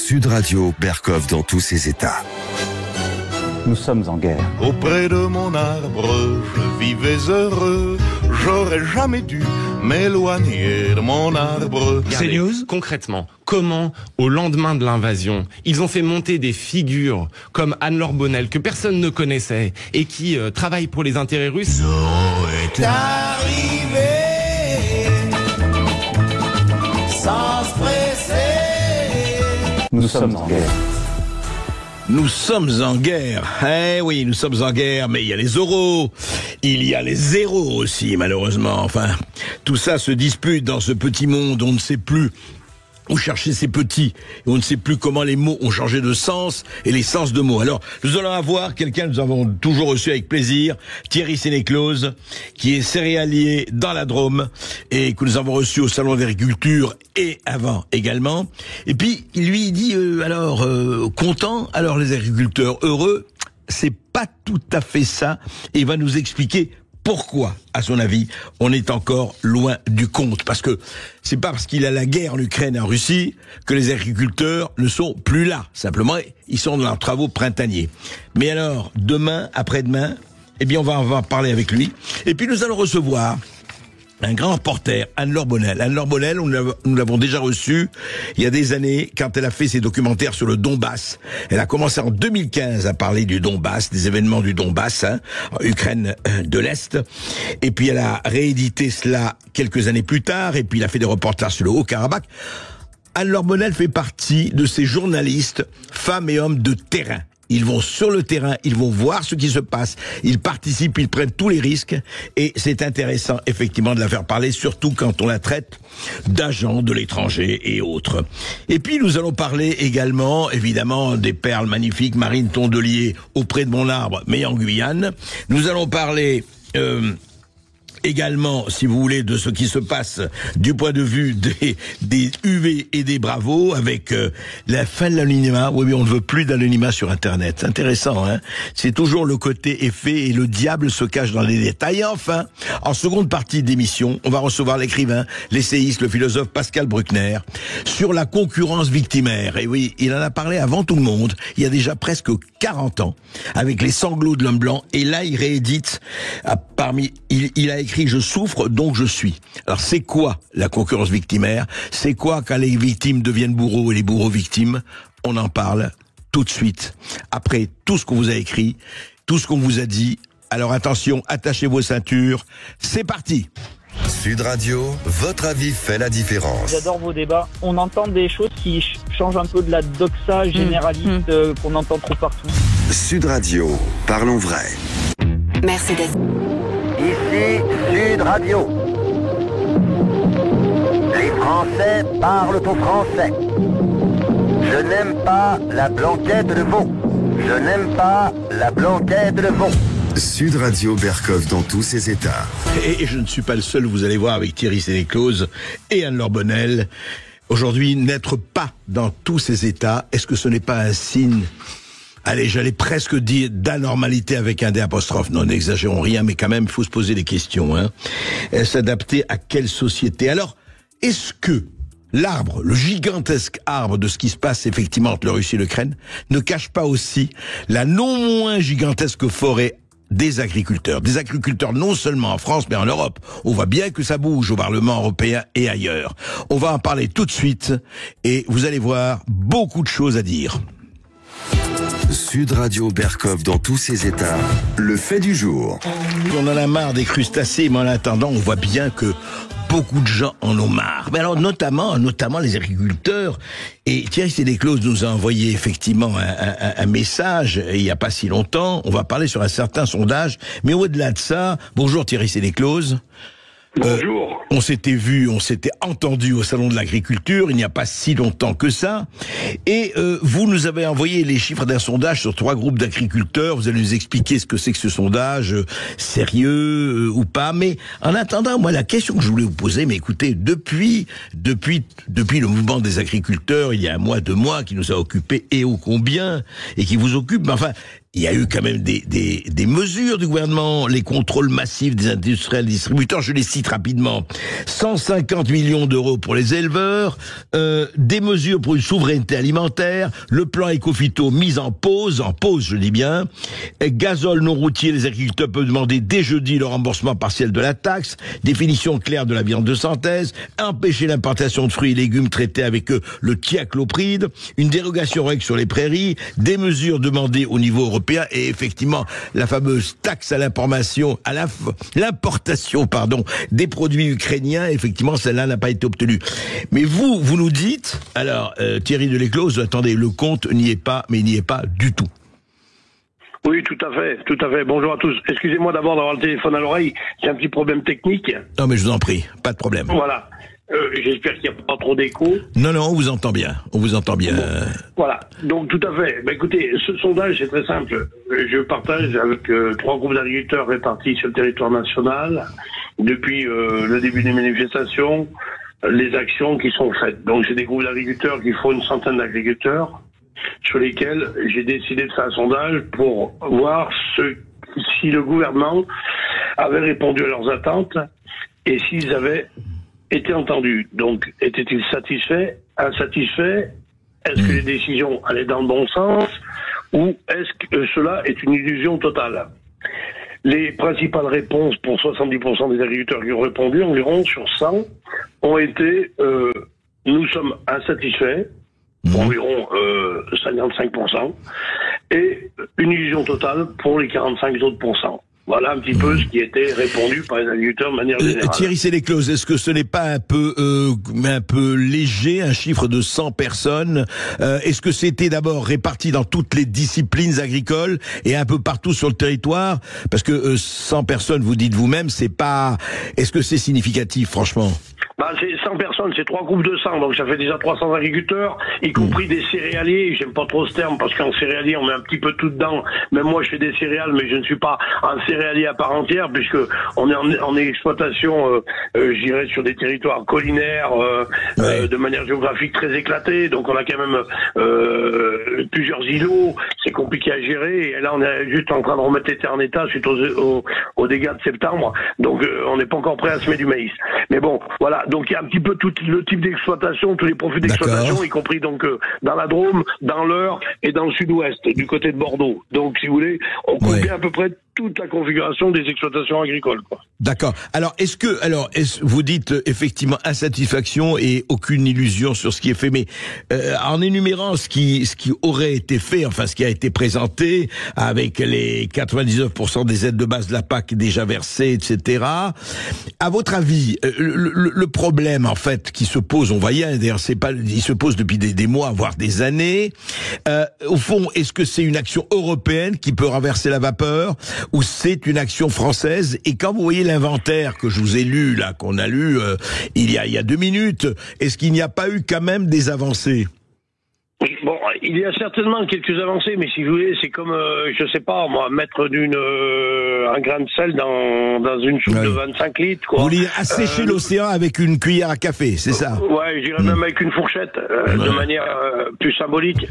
Sud Radio, Berkov dans tous ses états. Nous sommes en guerre. Auprès de mon arbre, je vivais heureux. J'aurais jamais dû m'éloigner de mon arbre. CNews, concrètement, comment, au lendemain de l'invasion, ils ont fait monter des figures comme Anne-Laure Bonnel, que personne ne connaissait, et qui travaillent pour les intérêts russes. Est arrivé sans se presser. Nous sommes en guerre. Nous sommes en guerre. Eh oui, nous sommes en guerre, mais il y a les euros, il y a les zéros aussi, malheureusement. Enfin, tout ça se dispute dans ce petit monde, on ne sait plus où chercher ces petits, et on ne sait plus comment les mots ont changé de sens, et les sens de mots. Alors, nous allons avoir quelqu'un que nous avons toujours reçu avec plaisir, Thierry Sénéclose, qui est céréalier dans la Drôme, et que nous avons reçu au Salon d'Agriculture, et avant également. Et puis, lui, il dit, content, alors les agriculteurs heureux, c'est pas tout à fait ça, et il va nous expliquer pourquoi, à son avis, on est encore loin du compte. Parce que c'est pas parce qu'il y a la guerre en Ukraine et en Russie que les agriculteurs ne sont plus là. Simplement, ils sont dans leurs travaux printaniers. Mais alors, demain, après-demain, eh bien, on va en parler avec lui. Et puis, nous allons recevoir un grand reporter, Anne-Laure Bonnel. Anne-Laure Bonnel, nous l'avons déjà reçue il y a des années, quand elle a fait ses documentaires sur le Donbass. Elle a commencé en 2015 à parler du Donbass, des événements du Donbass, Ukraine de l'Est. Et puis elle a réédité cela quelques années plus tard, et puis il a fait des reportages sur le Haut-Karabakh. Anne-Laure Bonnel fait partie de ces journalistes, femmes et hommes de terrain. Ils vont sur le terrain, ils vont voir ce qui se passe, ils participent, ils prennent tous les risques, et c'est intéressant effectivement de la faire parler, surtout quand on la traite d'agents de l'étranger et autres. Et puis nous allons parler également, évidemment, des perles magnifiques, Marine Tondelier, auprès de mon arbre, mais en Guyane. Nous allons parler également, si vous voulez, de ce qui se passe du point de vue des UV et des bravos, avec la fin de l'anonymat. Oui, on ne veut plus d'anonymat sur Internet. C'est intéressant, hein. C'est toujours le côté effet, et le diable se cache dans les détails. Et enfin, en seconde partie d'émission, on va recevoir l'écrivain, l'essayiste, le philosophe Pascal Bruckner, sur la concurrence victimaire. Et oui, il en a parlé avant tout le monde, il y a déjà presque 40 ans, avec Les sanglots de l'homme blanc. Et là, il réédite, il a écrit « Je souffre, donc je suis ». Alors, c'est quoi la concurrence victimaire? C'est quoi quand les victimes deviennent bourreaux et les bourreaux victimes? On en parle tout de suite, après tout ce qu'on vous a écrit, tout ce qu'on vous a dit. Alors attention, attachez vos ceintures, c'est parti. Sud Radio, votre avis fait la différence. J'adore vos débats. On entend des choses qui changent un peu de la doxa généraliste qu'on entend trop partout. Sud Radio, parlons vrai. Mercedes. Ici Sud Radio. Les Français parlent au français. Je n'aime pas la blanquette de veau. Je n'aime pas la blanquette de veau. Sud Radio, Berkov dans tous ses états. Et je ne suis pas le seul, vous allez voir, avec Thierry Sénéclose et Anne-Laure Bonnel. Aujourd'hui, n'être pas dans tous ces états, est-ce que ce n'est pas un signe, allez, j'allais presque dire d'anormalité avec un D apostrophe. Non, n'exagérons rien, mais quand même, il faut se poser des questions, hein. S'adapter à quelle société? Alors, est-ce que l'arbre, le gigantesque arbre de ce qui se passe effectivement entre la Russie et l'Ukraine, ne cache pas aussi la non moins gigantesque forêt des agriculteurs non seulement en France mais en Europe? On voit bien que ça bouge au Parlement européen et ailleurs. On va en parler tout de suite et vous allez voir beaucoup de choses à dire. Sud Radio, Berkov dans tous ses états, le fait du jour. On en a marre des crustacés, mais en attendant, on voit bien que beaucoup de gens en ont marre. Mais alors, notamment les agriculteurs. Et Thierry Sénéclose nous a envoyé effectivement un message il n'y a pas si longtemps. On va parler sur un certain sondage. Mais au-delà de ça, bonjour Thierry Sénéclose. Bonjour. On s'était entendu au Salon de l'Agriculture, il n'y a pas si longtemps que ça. Et vous nous avez envoyé les chiffres d'un sondage sur 3 groupes d'agriculteurs. Vous allez nous expliquer ce que c'est que ce sondage, sérieux ou pas. Mais en attendant, moi, la question que je voulais vous poser, mais écoutez, depuis le mouvement des agriculteurs, il y a 1 mois, 2 mois, qui nous a occupés et ô combien, et qui vous occupe, mais enfin, il y a eu quand même des mesures du gouvernement, les contrôles massifs des industriels distributeurs, je les cite rapidement. 150 millions d'euros pour les éleveurs, des mesures pour une souveraineté alimentaire, le plan Éco-Phyto mis en pause je dis bien, gazole non routier, les agriculteurs peuvent demander dès jeudi le remboursement partiel de la taxe, définition claire de la viande de synthèse, empêcher l'importation de fruits et légumes traités avec le thiaclopride, une dérogation règle sur les prairies, des mesures demandées au niveau européen et effectivement la fameuse taxe à l'importation, des produits ukrainiens, effectivement celle-là n'a pas été obtenue. Mais vous nous dites, alors Thierry Deleclos, attendez, le compte n'y est pas, mais il n'y est pas du tout. Oui, tout à fait. Bonjour à tous. Excusez-moi d'abord d'avoir le téléphone à l'oreille. J'ai un petit problème technique. Non, mais je vous en prie, pas de problème. Voilà. J'espère qu'il n'y a pas trop d'écho. Non, on vous entend bien. Bon, voilà. Donc, tout à fait. Écoutez, ce sondage, c'est très simple. Je partage avec 3 groupes d'agriculteurs répartis sur le territoire national depuis le début des manifestations, les actions qui sont faites. Donc, c'est des groupes d'agriculteurs qui font une centaine d'agriculteurs, sur lesquels j'ai décidé de faire un sondage pour voir si le gouvernement avait répondu à leurs attentes et s'ils avaient été entendus. Donc, étaient-ils satisfaits, insatisfaits? Est-ce que les décisions allaient dans le bon sens ou est-ce que cela est une illusion totale? Les principales réponses pour 70% des agriculteurs qui ont répondu, environ sur 100, ont été nous sommes insatisfaits, environ 55%, et une illusion totale pour les 45 autres pourcents. Voilà un petit peu ce qui était répondu par les agriculteurs de manière générale. Thierry Deleclos, est-ce que ce n'est pas un peu léger, un chiffre de 100 personnes? Est-ce que c'était d'abord réparti dans toutes les disciplines agricoles et un peu partout sur le territoire? Parce que 100 personnes, vous dites vous-même, c'est pas... Est-ce que c'est significatif, franchement? C'est 100 personnes, c'est 3 groupes de 100, donc ça fait déjà 300 agriculteurs, y compris des céréaliers. J'aime pas trop ce terme parce qu'en céréalier on met un petit peu tout dedans. Même moi je fais des céréales, mais je ne suis pas un céréalier à part entière puisque on est en exploitation, je dirais sur des territoires collinaires, de manière géographique très éclatée. Donc on a quand même plusieurs îlots, c'est compliqué à gérer. Et là on est juste en train de remettre les terres en état suite aux dégâts de septembre. Donc on n'est pas encore prêt à semer du maïs. Mais bon, voilà. Donc il y a un petit peu tout le type d'exploitation, tous les profils d'exploitation, y compris donc dans la Drôme, dans l'Eure et dans le sud-ouest, du côté de Bordeaux. Donc si vous voulez, on couvre bien à peu près toute la configuration des exploitations agricoles, quoi. D'accord. Alors, vous dites effectivement insatisfaction et aucune illusion sur ce qui est fait, mais en énumérant ce qui aurait été fait, enfin ce qui a été présenté avec les 99% des aides de base de la PAC déjà versées, etc. À votre avis, le problème en fait qui se pose, on va y aller, d'ailleurs il se pose depuis des mois, voire des années. Au fond, est-ce que c'est une action européenne qui peut renverser la vapeur? Ou c'est une action française? Et quand vous voyez l'inventaire que je vous ai lu, là, qu'on a lu il y a 2 minutes, est-ce qu'il n'y a pas eu quand même des avancées? Bon, il y a certainement quelques avancées, mais si vous voulez, c'est comme, je sais pas, moi, mettre un grain de sel dans une soupe de 25 litres, quoi. Vous voulez assécher l'océan avec une cuillère à café, c'est ça? Ouais, je dirais même avec une fourchette, de manière plus symbolique.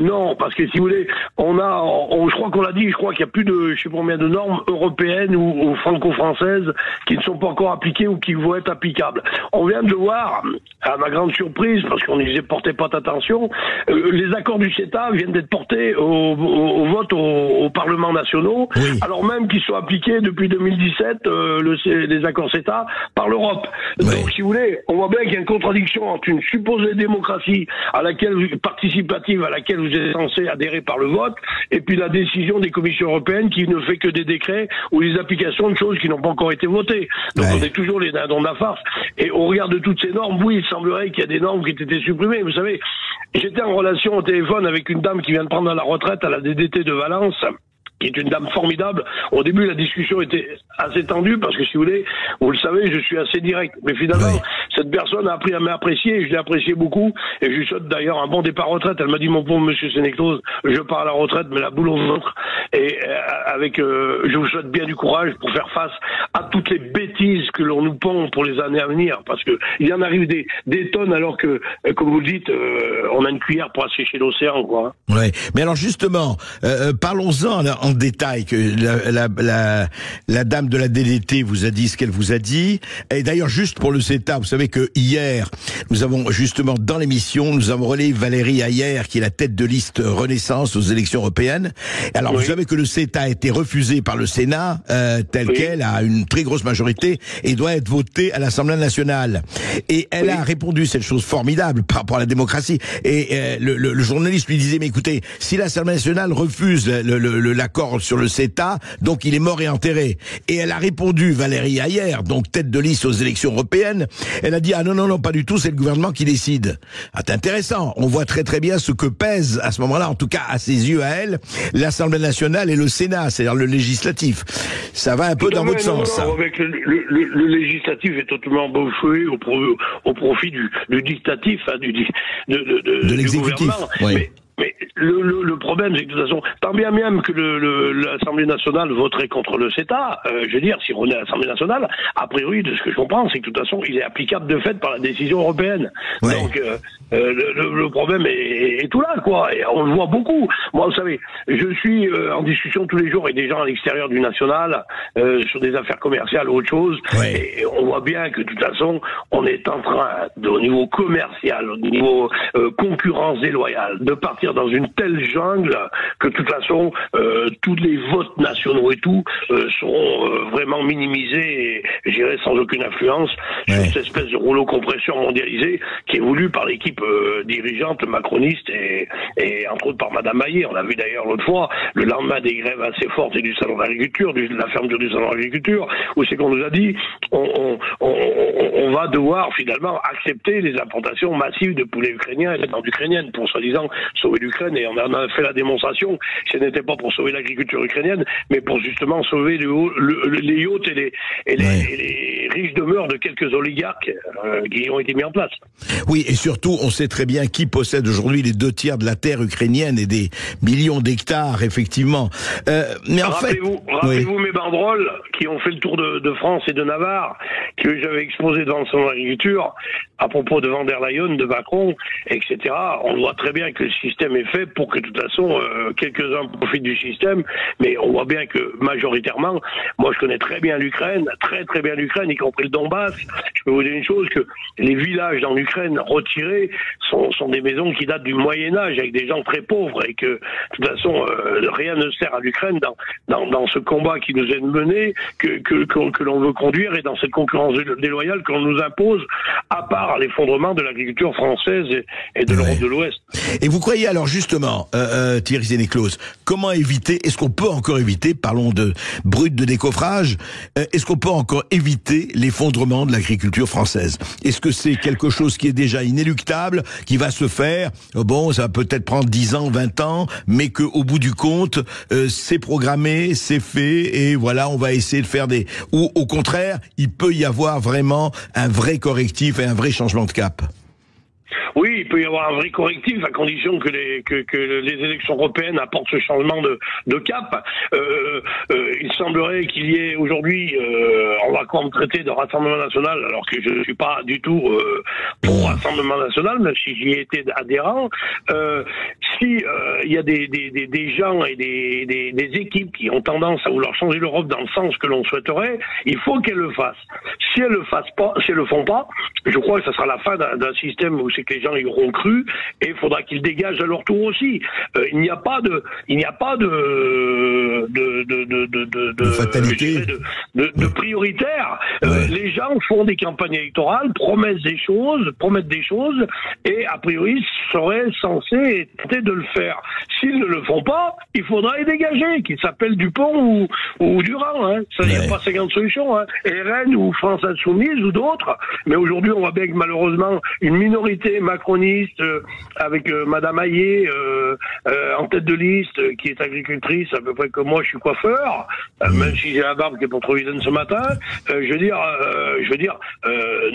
Non, parce que si vous voulez, je crois qu'on l'a dit, je crois qu'il y a plus de, je sais pas combien de normes européennes ou franco-françaises qui ne sont pas encore appliquées ou qui vont être applicables. On vient de voir, à ma grande surprise, parce qu'on n'y portait pas d'attention, les accords du CETA viennent d'être portés au vote au Parlement nationaux, alors même qu'ils sont appliqués depuis 2017, les accords CETA, par l'Europe. Donc, si vous voulez, on voit bien qu'il y a une contradiction entre une supposée démocratie participative à laquelle vous êtes censé adhérer par le vote, et puis la décision des commissions européennes qui ne fait que des décrets ou les applications de choses qui n'ont pas encore été votées. Donc, on est toujours les dindons de la farce. Et au regard de toutes ces normes, oui, il semblerait qu'il y a des normes qui aient été supprimées. Vous savez, j'étais en relation au téléphone avec une dame qui vient de prendre la retraite à la DDT de Valence. qui est une dame formidable. Au début, la discussion était assez tendue parce que, si vous voulez, vous le savez, je suis assez direct. Mais finalement, cette personne a appris à m'apprécier et je l'ai apprécié beaucoup. Et je lui souhaite d'ailleurs un bon départ à retraite. Elle m'a dit, mon pauvre monsieur Sénéclose, je pars à la retraite, mais la boule au ventre. Et je vous souhaite bien du courage pour faire face à toutes les bêtises que l'on nous pond pour les années à venir. Parce que il y en arrive des tonnes, alors que, comme vous le dites, on a une cuillère pour assécher l'océan, quoi. Ouais. Mais alors justement, parlons-en en détail, que la dame de la DDT vous a dit ce qu'elle vous a dit. Et d'ailleurs, juste pour le CETA, vous savez que hier, nous avons justement dans l'émission, nous avons relayé Valérie Hayer, qui est la tête de liste Renaissance aux élections européennes. Alors vous savez que le CETA a été refusé par le Sénat, tel quel, à une très grosse majorité, et doit être voté à l'Assemblée nationale. Et elle a répondu cette chose formidable par rapport à la démocratie. Et le journaliste lui disait, mais écoutez, si l'Assemblée nationale refuse l'accord sur le CETA, donc il est mort et enterré. Et elle a répondu, Valérie Hayer, donc tête de liste aux élections européennes, elle a dit, ah non, pas du tout, c'est le gouvernement qui décide. Ah, c'est intéressant. On voit très très bien ce que pèse à ce moment-là, en tout cas à ses yeux, à elle, l'Assemblée nationale et le Sénat, c'est-à-dire le législatif. Ça va un peu dans votre sens. Non, avec le législatif est totalement bafoué au profit du dictatif, hein, de l'exécutif. Mais le problème, c'est que de toute façon, tant bien même que l'Assemblée nationale voterait contre le CETA, je veux dire, si on est à l'Assemblée nationale, a priori, de ce que je comprends, c'est que de toute façon, il est applicable de fait par la décision européenne. Donc, le problème est tout là, quoi. Et on le voit beaucoup. Moi, vous savez, je suis en discussion tous les jours avec des gens à l'extérieur du national, sur des affaires commerciales ou autre chose. Et on voit bien que de toute façon, on est en train, au niveau commercial, au niveau concurrence déloyale, de partir dans une telle jungle que de toute façon tous les votes nationaux et tout seront vraiment minimisés et je dirais sans aucune influence sur cette espèce de rouleau compresseur mondialisé qui est voulu par l'équipe dirigeante macroniste et entre autres par Madame Hayer. On l'a vu d'ailleurs l'autre fois, le lendemain des grèves assez fortes et du salon de l'agriculture, de la fermeture du salon de l'agriculture, où c'est qu'on nous a dit on va devoir finalement accepter les importations massives de poulets ukrainiens et de viande ukrainienne pour soi-disant sauver l'Ukraine, et on en a fait la démonstration. Ce n'était pas pour sauver l'agriculture ukrainienne, mais pour justement sauver les yachts et les riches demeures de quelques oligarques qui ont été mis en place. Oui, et surtout, on sait très bien qui possède aujourd'hui les 2/3 de la terre ukrainienne et des millions d'hectares, effectivement. Mais en rappelez-vous mes banderoles qui ont fait le tour de France et de Navarre, que j'avais exposé devant le salon de l'agriculture à propos de Van der Leyen, de Macron, etc. On voit très bien que le système est fait pour que de toute façon quelques-uns profitent du système, mais on voit bien que majoritairement, moi je connais très bien l'Ukraine, très bien l'Ukraine, y compris le Donbass. Je peux vous dire une chose, que les villages dans l'Ukraine retirés sont des maisons qui datent du Moyen-Âge, avec des gens très pauvres, et que de toute façon rien ne sert à l'Ukraine dans ce combat qui nous est mené, que l'on veut conduire, et dans cette concurrence déloyale que l'on nous impose, à part l'effondrement de l'agriculture française et de l'Europe de l'Ouest. Et vous croyez alors justement, Thierry Sénéclose, comment éviter, est-ce qu'on peut encore éviter, parlons de brut de décoffrage, est-ce qu'on peut encore éviter l'effondrement de l'agriculture française? Est-ce que c'est quelque chose qui est déjà inéluctable, qui va se faire, bon, ça va peut-être prendre 10 ans, 20 ans, mais qu'au bout du compte, c'est programmé, c'est fait, et voilà, on va essayer de faire ou au contraire, il peut y avoir vraiment un vrai correctif et un vrai changement de cap? Oui, il peut y avoir un vrai correctif à condition que les élections européennes apportent ce changement de cap. Il semblerait qu'il y ait aujourd'hui, on va quand même traiter de Rassemblement National, alors que je ne suis pas du tout pour Rassemblement National, même si j'y ai été adhérent. Si il y a des gens et des équipes qui ont tendance à vouloir changer l'Europe dans le sens que l'on souhaiterait, il faut qu'elles le fassent. Si elles le font pas, je crois que ça sera la fin d'un système où c'est que les gens y auront cru, et il faudra qu'ils dégagent à leur tour aussi. Il n'y a pas de fatalité, de prioritaire. Les gens font des campagnes électorales, promettent des choses, et a priori seraient censés tenter de le faire. S'ils ne le font pas, il faudra les dégager, qu'ils s'appellent Dupont ou Durand. Hein. Ça, il n'y a pas 50 solutions. Hein. RN ou France Insoumise ou d'autres. Mais aujourd'hui, on voit bien que malheureusement, une minorité les macronistes, avec Madame Hayé en tête de liste, qui est agricultrice à peu près comme moi, je suis coiffeur, même si j'ai la barbe qui est pas trop vilaine ce matin, je veux dire,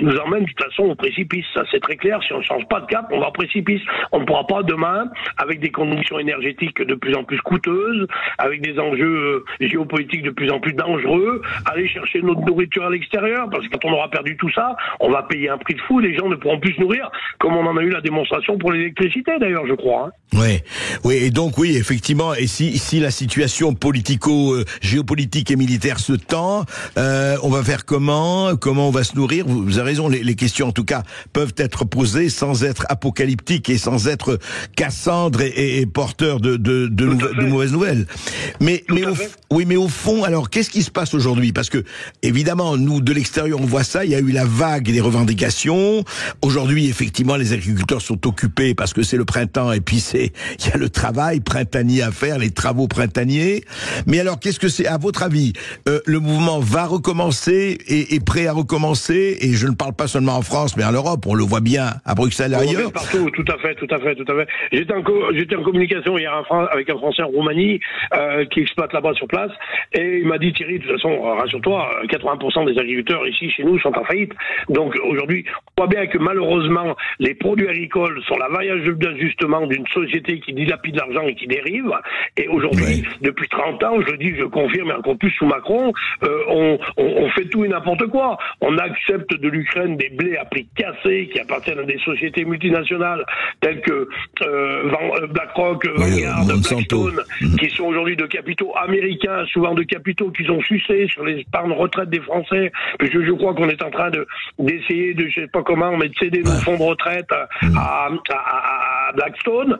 nous emmène de toute façon au précipice. Ça c'est très clair. Si on ne change pas de cap, on va au précipice. On ne pourra pas demain, avec des conditions énergétiques de plus en plus coûteuses, avec des enjeux géopolitiques de plus en plus dangereux, aller chercher notre nourriture à l'extérieur, parce que quand on aura perdu tout ça, on va payer un prix de fou. Les gens ne pourront plus se nourrir, comme on en a eu la démonstration pour l'électricité d'ailleurs, je crois. Oui, et donc oui, effectivement, et si la situation géopolitique et militaire se tend, on va faire comment on va se nourrir? Vous avez raison, les questions en tout cas peuvent être posées sans être apocalyptiques et sans être Cassandre et porteurs de mauvaises nouvelles. Mais au fond, alors qu'est-ce qui se passe aujourd'hui? Parce que évidemment, nous de l'extérieur on voit ça, il y a eu la vague des revendications. Aujourd'hui, effectivement, les agriculteurs sont occupés parce que c'est le printemps et puis il y a le travail printanier à faire, les travaux printaniers. Mais alors, qu'est-ce que c'est, à votre avis, le mouvement va recommencer et est prêt à recommencer? Et je ne parle pas seulement en France, mais en Europe, on le voit bien à Bruxelles et ailleurs. Partout, tout à fait. J'étais en communication hier avec un Français en Roumanie qui exploite là-bas sur place, et il m'a dit, Thierry, de toute façon, rassure-toi, 80% des agriculteurs ici, chez nous, sont en faillite. Donc aujourd'hui, on voit bien que malheureusement, les produits agricoles sont la variable d'ajustement d'une société qui dilapide l'argent et qui dérive. Et aujourd'hui, depuis 30 ans, je dis, je confirme, et encore plus sous Macron, on fait tout et n'importe quoi. On accepte de l'Ukraine des blés à prix cassés qui appartiennent à des sociétés multinationales telles que BlackRock, Vanguard, Blackstone, qui sont aujourd'hui de capitaux américains, souvent de capitaux qu'ils ont sucés sur les épargnes retraite des Français, puisque je crois qu'on est en train d'essayer de, je sais pas comment, mais de céder nos fonds de retraite à Blackstone,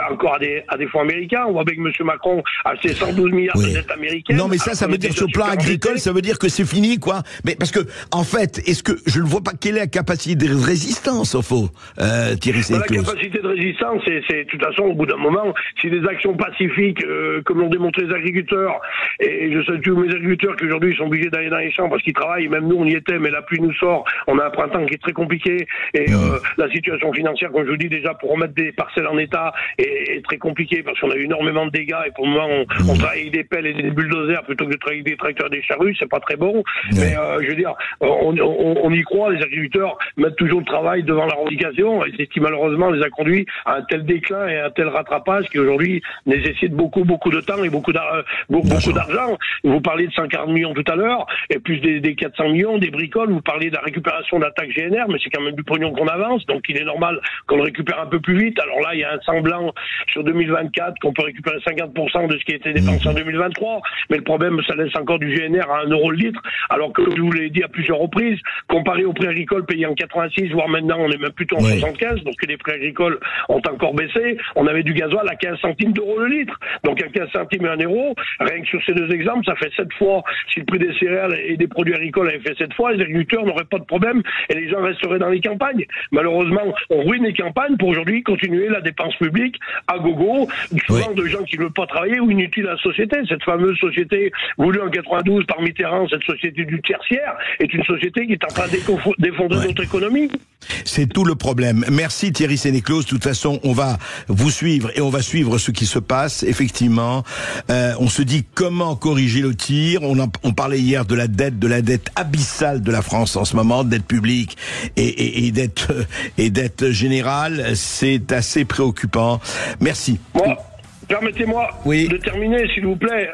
encore à des fonds américains. On voit bien que M. Macron a acheté 112 milliards de dettes américaines. Non, mais ça veut dire sur le plan agricole, ça veut dire que c'est fini, quoi. Mais parce que, en fait, est-ce que je ne vois pas quelle est la capacité de résistance, au fond, Thierry Sénéclose? La capacité de résistance, c'est de toute façon, au bout d'un moment, si des actions pacifiques, comme l'ont démontré les agriculteurs, et je salue tous mes agriculteurs qui aujourd'hui sont obligés d'aller dans les champs parce qu'ils travaillent, même nous on y était, mais la pluie nous sort, on a un printemps qui est très compliqué, et la situation financière, comme je vous dis déjà, pour remettre des parcelles en état est très compliquée, parce qu'on a eu énormément de dégâts, et pour le moment on travaille avec des pelles et des bulldozers plutôt que de travailler avec des tracteurs et des charrues, c'est pas très bon, mais je veux dire, on y croit, les agriculteurs mettent toujours le travail devant la revendication, et c'est ce qui malheureusement les a conduits à un tel déclin et à un tel rattrapage qui aujourd'hui nécessite beaucoup de temps et beaucoup d'argent. Vous parliez de 140 millions tout à l'heure, et plus des 400 millions, des bricoles, vous parliez de la récupération de la taxe GNR, mais c'est quand même du pognon qu'on avance, donc il est normal qu'on le récupère un peu plus vite. Alors là, il y a un semblant sur 2024 qu'on peut récupérer 50% de ce qui a été dépensé en 2023, mais le problème, ça laisse encore du GNR à 1 euro le litre, alors que je vous l'ai dit à plusieurs reprises, comparé au prix agricole payé en 86, voire maintenant on est même plutôt en 75, donc que les prix agricoles ont encore baissé, on avait du gasoil à 15 centimes d'euros le litre, donc à 15 centimes et 1 euro, rien que sur ces deux exemples, ça fait 7 fois, si le prix des céréales et des produits agricoles avait fait 7 fois, les agriculteurs n'auraient pas de problème et les gens resteraient dans les campagnes. Malheureusement, on ruine les campagnes pour aujourd'hui continuer la dépense publique à gogo, souvent de gens qui ne veulent pas travailler ou inutiles à la société. Cette fameuse société voulue en 92 par Mitterrand, cette société du tertiaire, est une société qui est en train d'effondrer notre économie. C'est tout le problème. Merci Thierry Sénéclose. De toute façon, on va vous suivre et on va suivre ce qui se passe. Effectivement, on se dit comment corriger le tir. On parlait hier de la dette abyssale de la France en ce moment, dette publique et dette générale. C'est assez préoccupant. Merci. Bon. Permettez-moi de terminer, s'il vous plaît.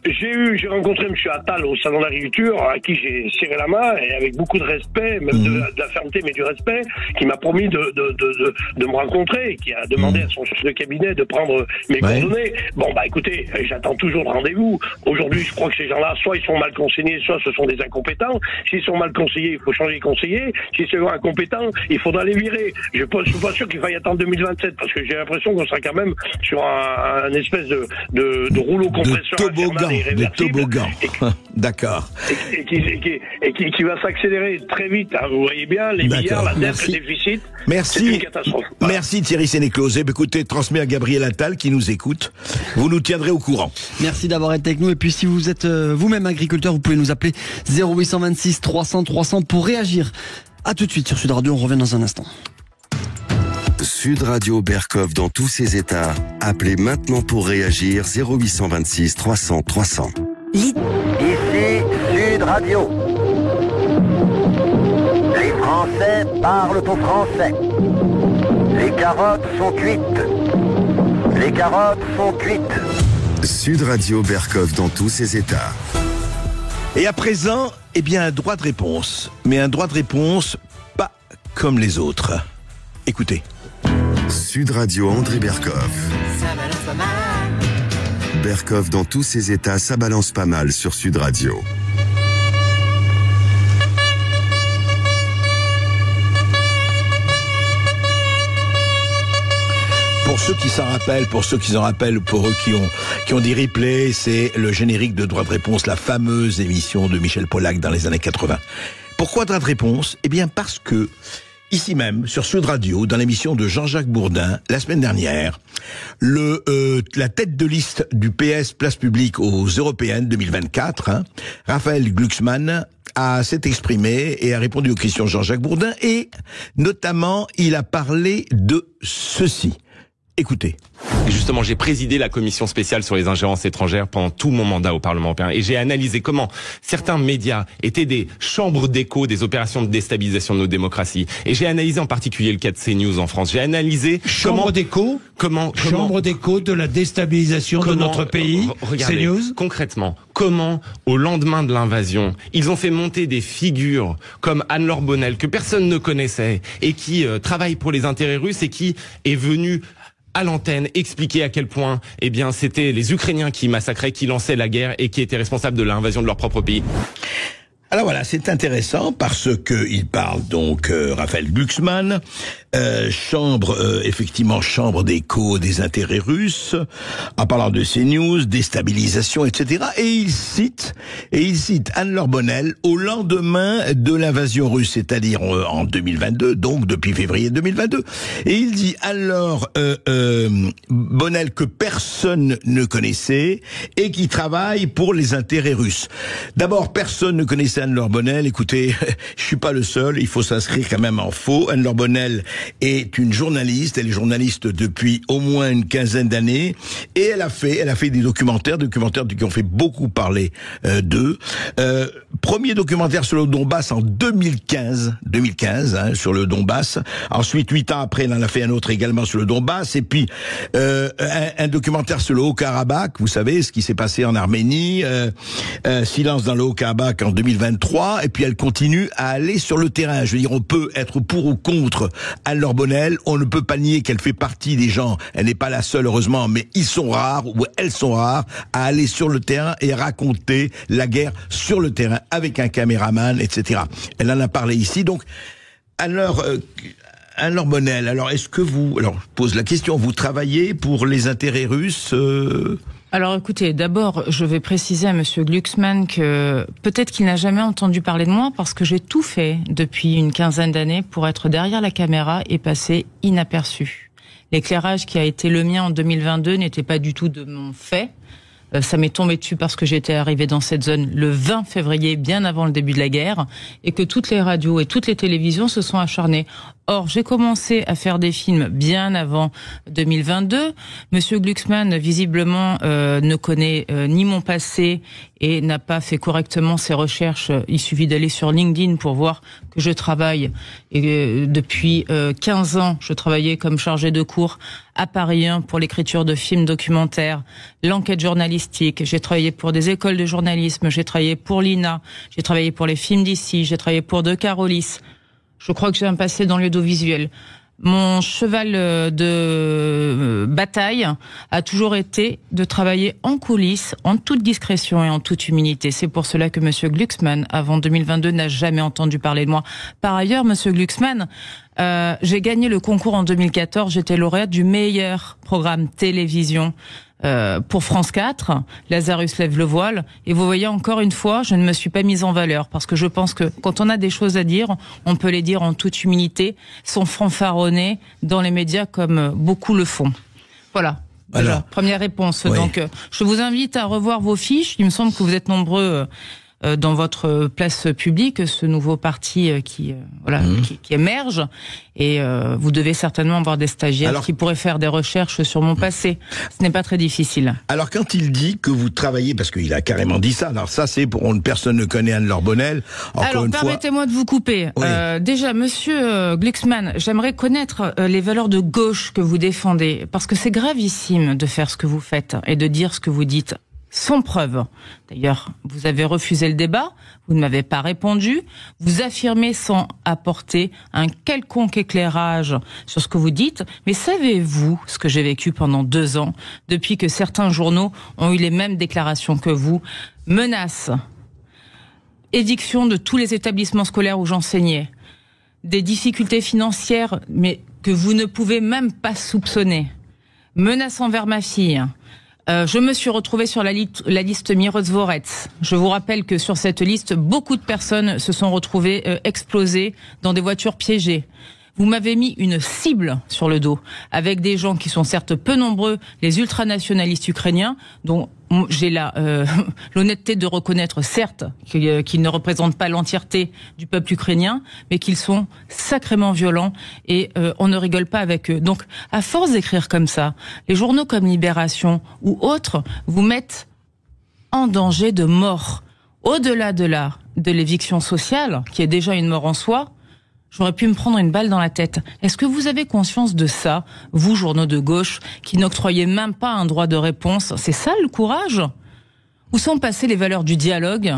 J'ai rencontré M. Attal au salon d'agriculture, à qui j'ai serré la main, et avec beaucoup de respect, même de la fermeté, mais du respect, qui m'a promis de me rencontrer, et qui a demandé à son chef de cabinet de prendre mes coordonnées. Bon, bah écoutez, j'attends toujours le rendez-vous. Aujourd'hui, je crois que ces gens-là, soit ils sont mal conseillés, soit ce sont des incompétents. S'ils sont mal conseillés, il faut changer les conseillers. Si c'est incompétents, il faudra les virer. Je suis pas sûr qu'il faille attendre 2027, parce que j'ai l'impression qu'on sera quand même sur un espèce de rouleau compresseur de toboggan. D'accord. Et qui va s'accélérer très vite. Hein. Vous voyez bien, les milliards, la dette, le déficit. Merci. C'est une catastrophe. Voilà. Merci Thierry Sénéclose. Écoutez, transmets à Gabriel Attal qui nous écoute. Vous nous tiendrez au courant. Merci d'avoir été avec nous. Et puis si vous êtes vous-même agriculteur, vous pouvez nous appeler 0826 300 300 pour réagir. À tout de suite sur Sud Radio. On revient dans un instant. Sud Radio Berkov dans tous ses états. Appelez maintenant pour réagir 0826 300 300. Ici Sud Radio. Les Français parlent au français. Les carottes sont cuites. Les carottes sont cuites. Sud Radio Berkov dans tous ses états. Et à présent, eh bien, un droit de réponse. Mais un droit de réponse pas comme les autres. Écoutez. Sud Radio André Berkov. Berkov dans tous ses états, ça balance pas mal sur Sud Radio. Pour ceux qui s'en rappellent, pour eux qui ont dit replay, c'est le générique de Droit de réponse, la fameuse émission de Michel Pollack dans les années 80. Pourquoi Droit de réponse ? Eh bien parce que, ici même, sur Sud Radio, dans l'émission de Jean-Jacques Bourdin, la semaine dernière, la tête de liste du PS Place Publique aux Européennes 2024, Raphaël Glucksmann, s'est exprimé et a répondu aux questions de Jean-Jacques Bourdin, et notamment, il a parlé de ceci. Écoutez. Et justement, j'ai présidé la commission spéciale sur les ingérences étrangères pendant tout mon mandat au Parlement européen. Et j'ai analysé comment certains médias étaient des chambres d'écho des opérations de déstabilisation de nos démocraties. Et j'ai analysé en particulier le cas de CNews en France. J'ai analysé Chambre d'écho de la déstabilisation de notre pays. Regardez, CNews. Concrètement, comment, au lendemain de l'invasion, ils ont fait monter des figures comme Anne-Laure Bonnel, que personne ne connaissait, et qui travaille pour les intérêts russes et qui est venue à l'antenne expliquer à quel point, eh bien, c'était les Ukrainiens qui massacraient, qui lançaient la guerre et qui étaient responsables de l'invasion de leur propre pays. Alors voilà, c'est intéressant parce que il parle donc Raphaël Glucksmann, effectivement chambre d'écho des intérêts russes, en parlant de CNews, déstabilisation, etc. Et il cite Anne-Laure Bonnel au lendemain de l'invasion russe, c'est-à-dire en 2022, donc depuis février 2022. Et il dit Anne-Laure Bonnel que personne ne connaissait et qui travaille pour les intérêts russes. D'abord, personne ne connaissait Anne-Laure Bonnel. Écoutez, je suis pas le seul, il faut s'inscrire quand même en faux. Anne-Laure Bonnel est une journaliste, elle est journaliste depuis au moins une quinzaine d'années, et elle a fait des documentaires qui ont fait beaucoup parler d'eux. Premier documentaire sur le Donbass en 2015, sur le Donbass. Ensuite, 8 ans après, elle en a fait un autre également sur le Donbass, et puis un documentaire sur le Haut-Karabakh, vous savez, ce qui s'est passé en Arménie, silence dans le Haut-Karabakh en 2023, et puis elle continue à aller sur le terrain. Je veux dire, on peut être pour ou contre Anne-Laure Bonnel, on ne peut pas nier qu'elle fait partie des gens, elle n'est pas la seule heureusement, mais ils sont rares, ou elles sont rares, à aller sur le terrain et raconter la guerre sur le terrain, avec un caméraman, etc. Elle en a parlé ici, donc Anne-Laure Bonnel, alors est-ce que je pose la question, vous travaillez pour les intérêts russes Alors écoutez, d'abord, je vais préciser à Monsieur Glucksmann que peut-être qu'il n'a jamais entendu parler de moi parce que j'ai tout fait depuis une quinzaine d'années pour être derrière la caméra et passer inaperçu. L'éclairage qui a été le mien en 2022 n'était pas du tout de mon fait. Ça m'est tombé dessus parce que j'étais arrivée dans cette zone le 20 février, bien avant le début de la guerre, et que toutes les radios et toutes les télévisions se sont acharnées. Or, j'ai commencé à faire des films bien avant 2022. Monsieur Glucksmann, visiblement, ne connaît ni mon passé et n'a pas fait correctement ses recherches. Il suffit d'aller sur LinkedIn pour voir que je travaille. Et depuis 15 ans, je travaillais comme chargée de cours à Paris 1 pour l'écriture de films documentaires, l'enquête journalistique. J'ai travaillé pour des écoles de journalisme, j'ai travaillé pour l'INA, j'ai travaillé pour les films d'ici, j'ai travaillé pour De Carolis. Je crois que j'ai un passé dans l'audiovisuel. Mon cheval de bataille a toujours été de travailler en coulisses, en toute discrétion et en toute humilité. C'est pour cela que Monsieur Glucksmann, avant 2022, n'a jamais entendu parler de moi. Par ailleurs, Monsieur Glucksmann, j'ai gagné le concours en 2014. J'étais lauréate du meilleur programme télévision pour France 4, Lazarus lève le voile, et vous voyez, encore une fois, je ne me suis pas mise en valeur, parce que je pense que quand on a des choses à dire, on peut les dire en toute humilité, sans fanfaronner dans les médias comme beaucoup le font. Voilà. Déjà, première réponse. Oui. Donc, je vous invite à revoir vos fiches. Il me semble que vous êtes nombreux dans votre place publique ce nouveau parti qui émerge, et vous devez certainement avoir des stagiaires qui pourraient faire des recherches sur mon passé. Ce n'est pas très difficile. Alors quand il dit que vous travaillez, parce qu'il a carrément dit ça, alors ça c'est pour personne ne connaît Anne-Laure Bonnel. Alors permettez-moi de vous couper. Oui. Déjà, monsieur Glucksmann, j'aimerais connaître les valeurs de gauche que vous défendez, parce que c'est gravissime de faire ce que vous faites et de dire ce que vous dites sans preuve. D'ailleurs, vous avez refusé le débat, vous ne m'avez pas répondu, vous affirmez sans apporter un quelconque éclairage sur ce que vous dites, mais savez-vous ce que j'ai vécu pendant 2 ans, depuis que certains journaux ont eu les mêmes déclarations que vous? Menaces, éviction de tous les établissements scolaires où j'enseignais, des difficultés financières, mais que vous ne pouvez même pas soupçonner, menaces envers ma fille. Je me suis retrouvée sur la liste Mirosvorets. Je vous rappelle que sur cette liste, beaucoup de personnes se sont retrouvées explosées dans des voitures piégées. Vous m'avez mis une cible sur le dos, avec des gens qui sont certes peu nombreux, les ultranationalistes ukrainiens, dont j'ai l'honnêteté de reconnaître certes qu'ils ne représentent pas l'entièreté du peuple ukrainien, mais qu'ils sont sacrément violents, et on ne rigole pas avec eux. Donc, à force d'écrire comme ça, les journaux comme Libération ou autres vous mettent en danger de mort. Au-delà de l'éviction sociale, qui est déjà une mort en soi, j'aurais pu me prendre une balle dans la tête. Est-ce que vous avez conscience de ça, vous, journaux de gauche, qui n'octroyez même pas un droit de réponse? C'est ça le courage? Où sont passées les valeurs du dialogue?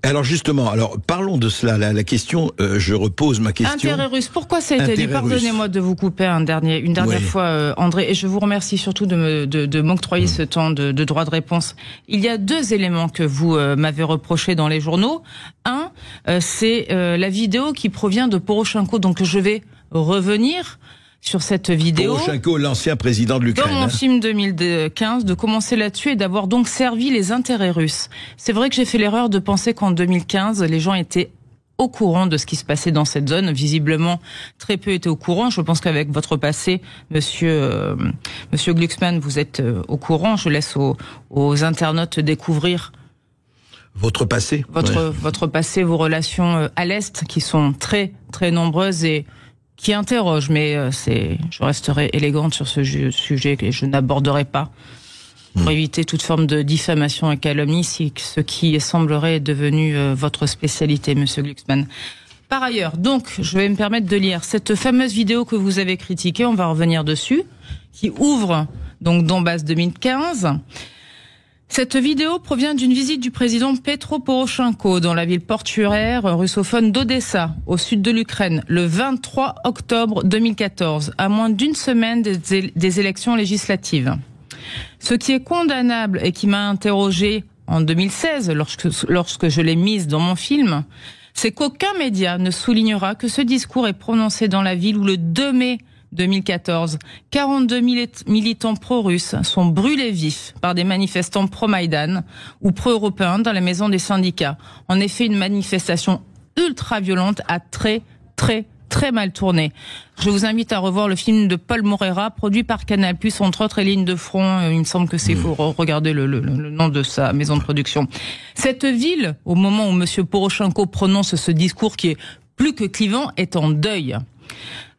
Alors justement, parlons de cela. La question, je repose ma question. Intérêt russe. Pourquoi ça a été dit? Pardonnez-moi de vous couper une dernière fois, André, et je vous remercie surtout de m'octroyer ce temps de droit de réponse. Il y a 2 éléments que vous m'avez reproché dans les journaux. Un, c'est la vidéo qui provient de Poroshenko. Donc je vais revenir sur cette vidéo. Poroshenko, l'ancien président de l'Ukraine. Dans mon film 2015, de commencer là-dessus et d'avoir donc servi les intérêts russes. C'est vrai que j'ai fait l'erreur de penser qu'en 2015, les gens étaient au courant de ce qui se passait dans cette zone. Visiblement, très peu étaient au courant. Je pense qu'avec votre passé, monsieur Glucksmann, vous êtes au courant. Je laisse aux internautes découvrir votre passé. Votre passé, vos relations à l'Est, qui sont très, très nombreuses et qui interroge, mais je resterai élégante sur ce sujet et je n'aborderai pas, pour éviter toute forme de diffamation et calomnie, ce qui semblerait être devenu votre spécialité, monsieur Glucksmann. Par ailleurs, donc, je vais me permettre de lire cette fameuse vidéo que vous avez critiquée, on va revenir dessus, qui ouvre donc Donbass 2015. Cette vidéo provient d'une visite du président Petro Poroshenko dans la ville portuaire russophone d'Odessa, au sud de l'Ukraine, le 23 octobre 2014, à moins d'1 semaine des élections législatives. Ce qui est condamnable et qui m'a interrogé en 2016, lorsque je l'ai mise dans mon film, c'est qu'aucun média ne soulignera que ce discours est prononcé dans la ville où le 2 mai 2014, 42 militants pro-russes sont brûlés vifs par des manifestants pro-Maïdan ou pro-européens dans la maison des syndicats. En effet, une manifestation ultra-violente a très, très, très mal tourné. Je vous invite à revoir le film de Paul Moreira, produit par Canal+, entre autres, et Ligne de front. Il me semble que c'est faut regarder le nom de sa maison de production. Cette ville, au moment où M. Poroshenko prononce ce discours qui est plus que clivant, est en deuil.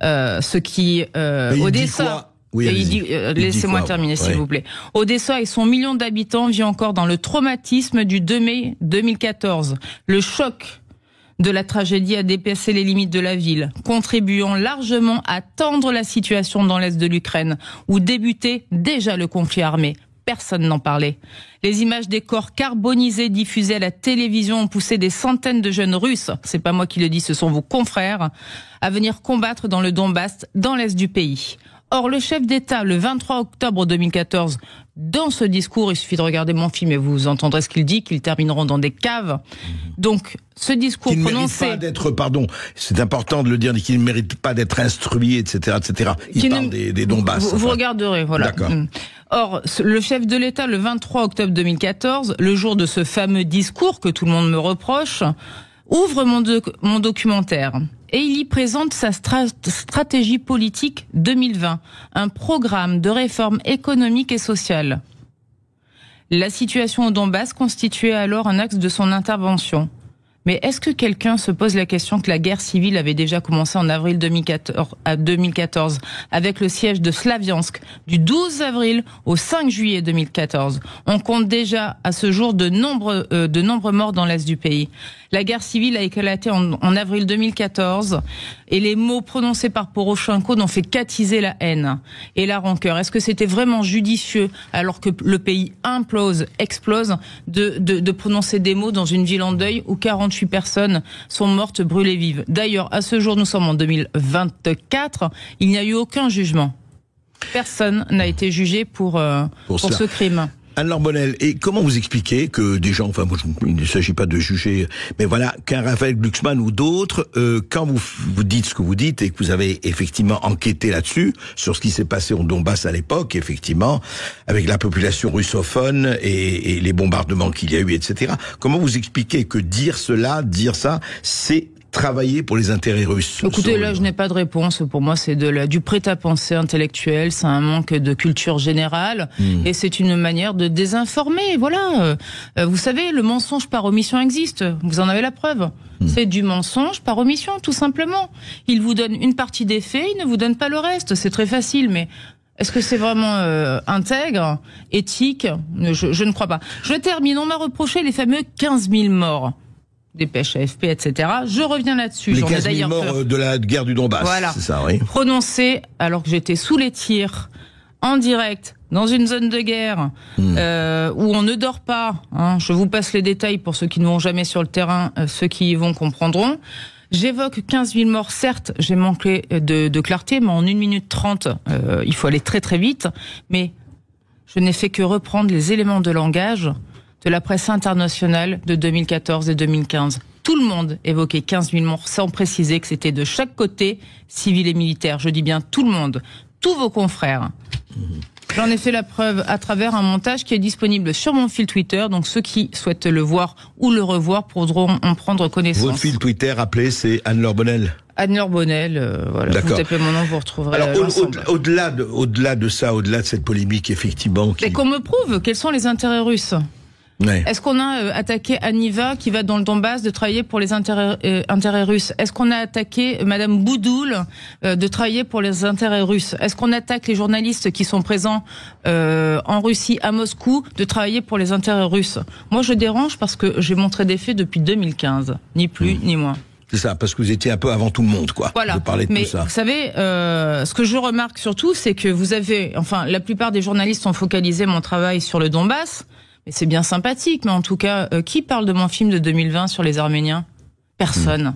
Odessa, laissez-moi terminer s'il vous plaît. Odessa et son million d'habitants vit encore dans le traumatisme du 2 mai 2014. Le choc de la tragédie a dépassé les limites de la ville, contribuant largement à tendre la situation dans l'est de l'Ukraine, où débutait déjà le conflit armé. Personne n'en parlait. Les images des corps carbonisés diffusées à la télévision ont poussé des centaines de jeunes Russes, c'est pas moi qui le dis, ce sont vos confrères, à venir combattre dans le Donbass, dans l'est du pays. Or, le chef d'État, le 23 octobre 2014, dans ce discours, il suffit de regarder mon film et vous entendrez ce qu'il dit, qu'ils termineront dans des caves. Donc, ce discours prononcé... Qui ne mérite pas d'être, pardon, c'est important de le dire, qui ne mérite pas d'être instruit, etc., etc. Il parle des Donbass. Vous regarderez, voilà. D'accord. Or, le chef de l'État, le 23 octobre 2014, le jour de ce fameux discours que tout le monde me reproche, ouvre mon documentaire. Et il y présente sa stratégie politique 2020, un programme de réforme économique et sociale. La situation au Donbass constituait alors un axe de son intervention. Mais est-ce que quelqu'un se pose la question que la guerre civile avait déjà commencé en avril 2014 avec le siège de Slaviansk du 12 avril au 5 juillet 2014 ? On compte déjà à ce jour de nombreux morts dans l'est du pays. La guerre civile a éclaté en avril 2014 et les mots prononcés par Poroshenko n'ont fait qu'attiser la haine et la rancœur. Est-ce que c'était vraiment judicieux, alors que le pays explose, de prononcer des mots dans une ville en deuil où 48 personnes sont mortes brûlées vives? D'ailleurs, à ce jour, nous sommes en 2024, il n'y a eu aucun jugement. Personne n'a été jugé pour ce crime. Anne-Laure Bonnel, et comment vous expliquez que des gens, enfin, il ne s'agit pas de juger, mais voilà, qu'un Raphaël Glucksmann ou d'autres, quand vous dites ce que vous dites et que vous avez effectivement enquêté là-dessus, sur ce qui s'est passé au Donbass à l'époque, effectivement, avec la population russophone et les bombardements qu'il y a eu, etc. Comment vous expliquez que dire ça, c'est travailler pour les intérêts russes? Écoutez, là, je n'ai pas de réponse. Pour moi, c'est du prêt-à-penser intellectuel. C'est un manque de culture générale. Et c'est une manière de désinformer. Voilà. Vous savez, le mensonge par omission existe. Vous en avez la preuve. C'est du mensonge par omission, tout simplement. Il vous donne une partie des faits, il ne vous donne pas le reste. C'est très facile, mais est-ce que c'est vraiment intègre, éthique? Je ne crois pas. Je termine. On m'a reproché les fameux 15 000 morts. Dépêche AFP, etc. Je reviens là-dessus. Les 15 000 morts de la guerre du Donbass, voilà. C'est ça, oui. Prononcé alors que j'étais sous les tirs, en direct, dans une zone de guerre, où on ne dort pas. Hein. Je vous passe les détails pour ceux qui ne vont jamais sur le terrain, ceux qui y vont comprendront. J'évoque 15 000 morts, certes, j'ai manqué de clarté, mais en 1 minute 30, il faut aller très très vite. Mais je n'ai fait que reprendre les éléments de langage de la presse internationale de 2014 et 2015. Tout le monde évoquait 15 000 morts, sans préciser que c'était de chaque côté, civil et militaire. Je dis bien tout le monde, tous vos confrères. J'en ai fait la preuve à travers un montage qui est disponible sur mon fil Twitter, donc ceux qui souhaitent le voir ou le revoir pourront en prendre connaissance. Votre fil Twitter, appelé, c'est Anne-Laure Bonnel. Anne-Laure Bonnel, voilà, vous tapez mon nom, vous retrouverez. Alors, au-delà de ça, au-delà de cette polémique, effectivement... Et qu'on me prouve quels sont les intérêts russes. Ouais. Est-ce qu'on a attaqué Aniva, qui va dans le Donbass, de travailler pour les intérêts russes? Est-ce qu'on a attaqué Madame Boudoul de travailler pour les intérêts russes? Est-ce qu'on attaque les journalistes qui sont présents en Russie, à Moscou, de travailler pour les intérêts russes? Moi, je dérange parce que j'ai montré des faits depuis 2015, ni plus ni moins. C'est ça, parce que vous étiez un peu avant tout le monde, quoi. Voilà. De parler de mais tout ça. Vous savez, ce que je remarque surtout, c'est que la plupart des journalistes ont focalisé mon travail sur le Donbass. Mais c'est bien sympathique, mais en tout cas, qui parle de mon film de 2020 sur les Arméniens? Personne.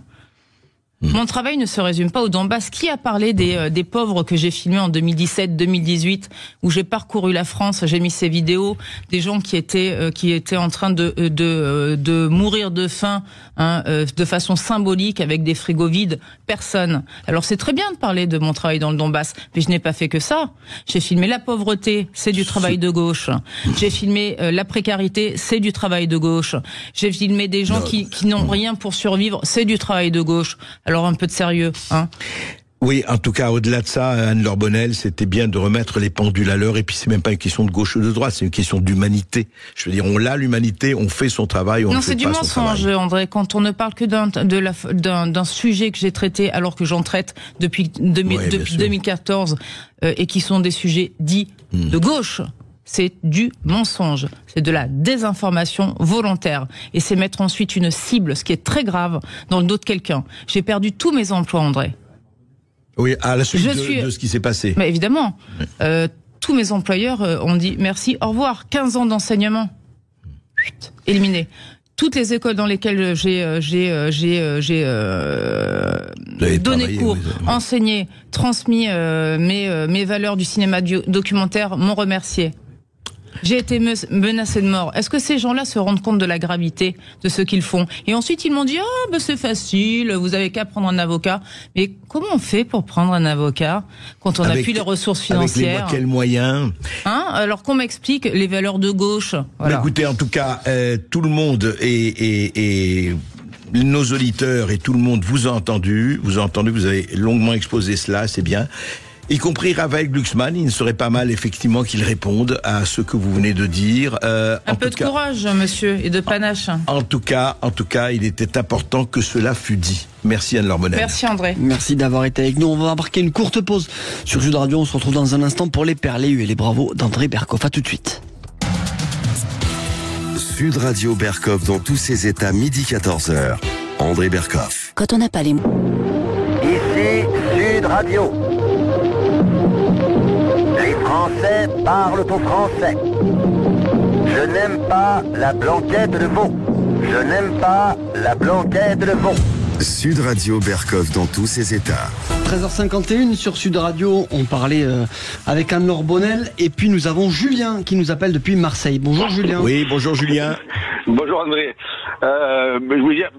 Mon travail ne se résume pas au Donbass. Qui a parlé des pauvres que j'ai filmés en 2017-2018, où j'ai parcouru la France, j'ai mis ces vidéos, des gens qui étaient en train de mourir de faim, de façon symbolique, avec des frigos vides? Personne. Alors c'est très bien de parler de mon travail dans le Donbass, mais je n'ai pas fait que ça. J'ai filmé la pauvreté, c'est du travail de gauche. J'ai filmé la précarité, c'est du travail de gauche. J'ai filmé des gens qui n'ont rien pour survivre, c'est du travail de gauche. Alors un peu de sérieux, hein. Oui, en tout cas, au-delà de ça, Anne-Laure Bonnel, c'était bien de remettre les pendules à l'heure. Et puis, c'est même pas une question de gauche ou de droite, c'est une question d'humanité. Je veux dire, on l'a, l'humanité, on fait son travail, on ne fait pas son travail. Non, c'est du mensonge, André. Quand on ne parle que d'un sujet que j'ai traité, alors que j'en traite depuis 2014, et qui sont des sujets dits de gauche, c'est du mensonge, c'est de la désinformation volontaire. Et c'est mettre ensuite une cible, ce qui est très grave, dans le dos de quelqu'un. J'ai perdu tous mes emplois, André. Oui, à la suite de ce qui s'est passé. Mais évidemment, tous mes employeurs ont dit merci, au revoir. 15 ans d'enseignement, éliminé. Toutes les écoles dans lesquelles j'ai donné cours, enseigné, transmis mes valeurs du cinéma documentaire m'ont remercié. J'ai été menacée de mort. Est-ce que ces gens-là se rendent compte de la gravité de ce qu'ils font? Et ensuite, ils m'ont dit, c'est facile, vous avez qu'à prendre un avocat. Mais comment on fait pour prendre un avocat quand on n'a plus les ressources financières? Avec quels moyens? Alors qu'on m'explique les valeurs de gauche. Voilà. Mais écoutez, en tout cas, tout le monde et nos auditeurs et tout le monde vous a entendu, vous avez longuement exposé cela, c'est bien. y compris Raphaël Glucksmann, il ne serait pas mal effectivement qu'il réponde à ce que vous venez de dire. Un peu de courage, monsieur, et de panache. En tout cas, il était important que cela fût dit. Merci Anne-Laure Bonnel. Merci André. Merci d'avoir été avec nous. On va marquer une courte pause sur Sud Radio. On se retrouve dans un instant pour les perles et les bravos d'André Berkoff. À tout de suite. Sud Radio Berkoff dans tous ses états, midi 14h. André Berkoff. Quand on n'a pas les mots. Ici Sud Radio. Les Français parlent au français. Je n'aime pas la blanquette de veau. Je n'aime pas la blanquette de veau. Sud Radio Berkoff dans tous ses états. 13h51 sur Sud Radio, on parlait avec Anne-Laure Bonnel et puis nous avons Julien qui nous appelle depuis Marseille. Bonjour Julien. Oui, bonjour Julien. Bonjour André. Je voulais dire,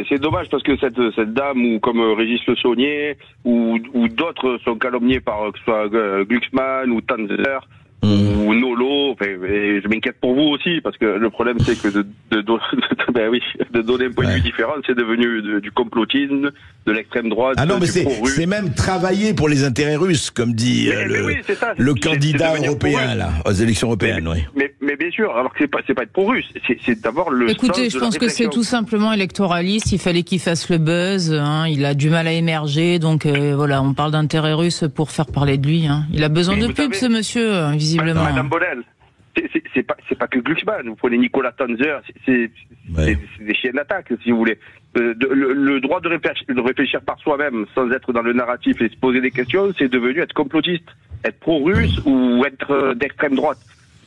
c'est dommage parce que cette dame ou comme Régis Le Saunier ou d'autres sont calomniés par que ce soit Glucksmann ou Tanzer. Ou Nolo, et je m'inquiète pour vous aussi, parce que le problème c'est que de donner un point de vue différent, c'est devenu du complotisme, de l'extrême droite. Ah non, mais c'est même travailler pour les intérêts russes, comme dit le candidat européen là, aux élections européennes. Mais bien sûr, alors que c'est pas être pro-russe, c'est d'abord le. Écoutez, je pense que c'est tout simplement électoraliste. Il fallait qu'il fasse le buzz. Il a du mal à émerger, donc voilà, on parle d'intérêt russe pour faire parler de lui. Il a besoin de pub, ce monsieur, visiblement. Madame Bonnel, c'est pas que Glucksmann. Vous prenez Nicolas Tanzer, c'est des chiens d'attaque, si vous voulez. Le droit de réfléchir par soi-même, sans être dans le narratif et se poser des questions, c'est devenu être complotiste, être pro-russe ou être d'extrême droite.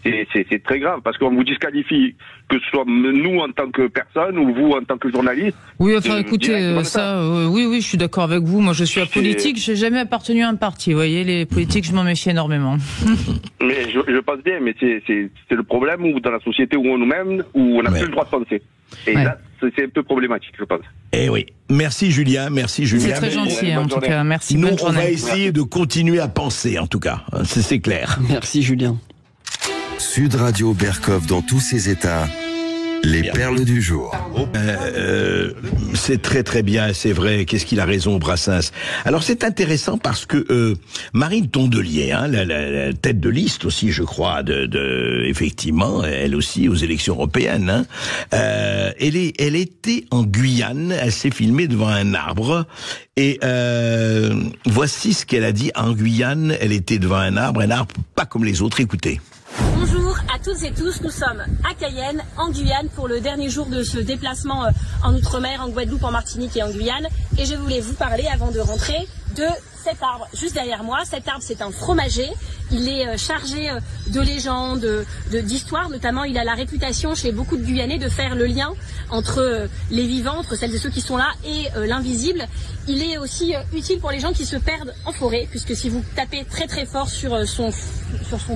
C'est très grave parce qu'on vous disqualifie, que ce soit nous en tant que personne ou vous en tant que journaliste. Oui, enfin écoutez, oui, je suis d'accord avec vous. Moi, je suis apolitique, j'ai jamais appartenu à un parti. Vous voyez, les politiques, je m'en méfie énormément. Mais je pense bien, mais c'est le problème où dans la société où on nous-mêmes, où on n'a plus le droit de penser. Et là, c'est un peu problématique, je pense. Eh oui. Merci Julien. C'est très gentil, en tout cas. Merci. Nous, on va essayer de continuer à penser, en tout cas. C'est clair. Merci Julien. Sud Radio Berkoff dans tous ses états. Les perles du jour. C'est très très bien, c'est vrai. Qu'est-ce qu'il a raison, Brassens. Alors c'est intéressant parce que Marine Tondelier, la tête de liste aussi, je crois, effectivement, elle aussi aux élections européennes. Elle était en Guyane. Elle s'est filmée devant un arbre. Et voici ce qu'elle a dit en Guyane. Elle était devant un arbre pas comme les autres. Écoutez. Bonjour à toutes et tous, nous sommes à Cayenne, en Guyane, pour le dernier jour de ce déplacement en Outre-mer, en Guadeloupe, en Martinique et en Guyane. Et je voulais vous parler, avant de rentrer, de cet arbre juste derrière moi. Cet arbre, c'est un fromager. Il est chargé de légendes, d'histoires. Notamment, il a la réputation chez beaucoup de Guyanais de faire le lien entre les vivants, entre celles et ceux qui sont là, et l'invisible. Il est aussi utile pour les gens qui se perdent en forêt, puisque si vous tapez très très fort sur son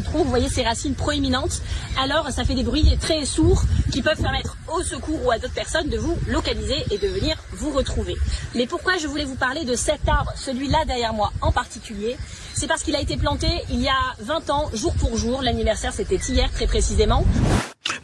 tronc, vous voyez ses racines proéminentes, alors ça fait des bruits très sourds qui peuvent permettre au secours ou à d'autres personnes de vous localiser et de venir vous retrouver. Mais pourquoi je voulais vous parler de cet arbre, celui-là derrière moi en particulier? C'est parce qu'il a été planté il y a 20 ans, jour pour jour. L'anniversaire, c'était hier, très précisément.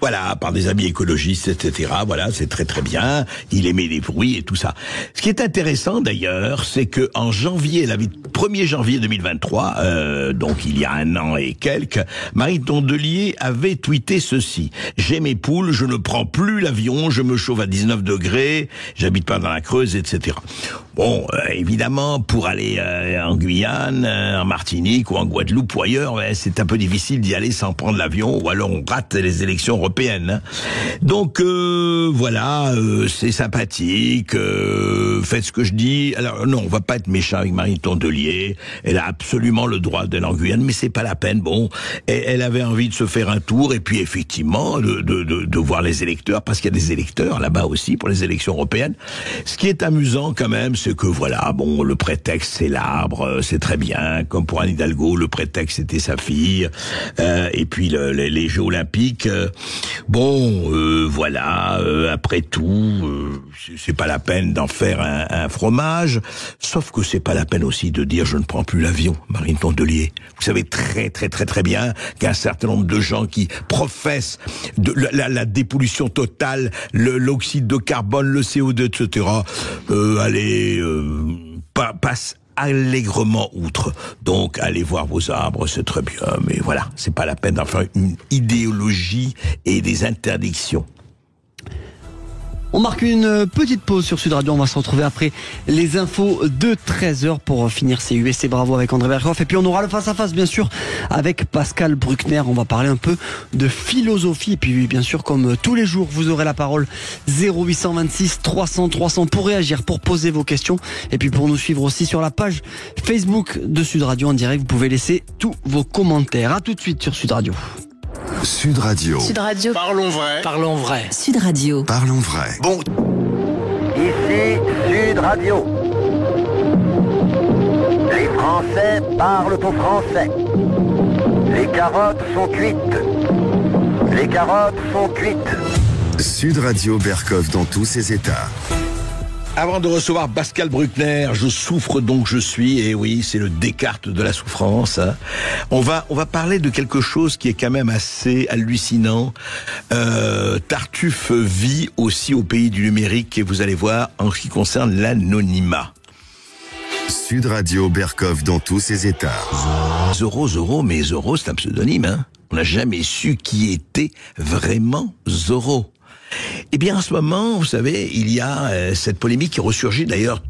Voilà, par des amis écologistes, etc. Voilà, c'est très très bien. Il émet les bruits et tout ça. Ce qui est intéressant d'ailleurs, c'est que en janvier, 1er janvier 2023, donc il y a un an et quelques, Marine Tondelier avait tweeté ceci. J'ai mes poules, je ne prends plus l'avion, je me chauffe à 19 degrés, j'habite pas dans la Creuse, etc. Bon, évidemment, pour aller en Guyane, en Martinique ou en Guadeloupe ou ailleurs, c'est un peu difficile d'y aller sans prendre l'avion, ou alors on rate les élections européennes. Donc voilà, c'est sympathique, faites ce que je dis. Alors non, on va pas être méchant avec Marine Tondelier, elle a absolument le droit d'aller en Guyane, mais c'est pas la peine. Bon, elle avait envie de se faire un tour et puis effectivement de voir les électeurs, parce qu'il y a des électeurs là-bas aussi pour les élections européennes. Ce qui est amusant quand même, c'est que voilà, bon, le prétexte c'est l'arbre, c'est très bien, comme pour Anne Hidalgo, le prétexte c'était sa fille, et puis les Jeux Olympiques. Bon, voilà, après tout, c'est pas la peine d'en faire un fromage, sauf que c'est pas la peine aussi de dire je ne prends plus l'avion, Marine Tondelier. Vous savez très très très très bien qu'un certain nombre de gens qui professent la dépollution totale, l'oxyde de carbone, le CO2, etc., passent allègrement outre. Donc, allez voir vos arbres, c'est très bien, mais voilà, c'est pas la peine d'en faire une idéologie et des interdictions. On marque une petite pause sur Sud Radio. On va se retrouver après les infos de 13h pour finir ces USC Bravo avec André Berghoff. Et puis on aura le face-à-face, bien sûr, avec Pascal Bruckner. On va parler un peu de philosophie. Et puis, bien sûr, comme tous les jours, vous aurez la parole 0826 300 300 pour réagir, pour poser vos questions. Et puis pour nous suivre aussi sur la page Facebook de Sud Radio en direct. Vous pouvez laisser tous vos commentaires. À tout de suite sur Sud Radio. Sud Radio. Sud Radio. Parlons vrai. Parlons vrai. Sud Radio. Parlons vrai. Bon. Ici Sud Radio. Les Français parlent au français. Les carottes sont cuites. Les carottes sont cuites. Sud Radio Berghoff dans tous ses états. Avant de recevoir Pascal Bruckner, je souffre donc je suis, et oui, c'est le Descartes de la souffrance. Hein. On va parler de quelque chose qui est quand même assez hallucinant. Tartuffe vit aussi au pays du numérique, et vous allez voir, en ce qui concerne l'anonymat. Sud Radio Berghoff dans tous ses états. Zorro, mais Zorro c'est un pseudonyme. Hein. On n'a jamais su qui était vraiment Zorro. Eh bien, en ce moment, vous savez, il y a cette polémique qui ressurgit d'ailleurs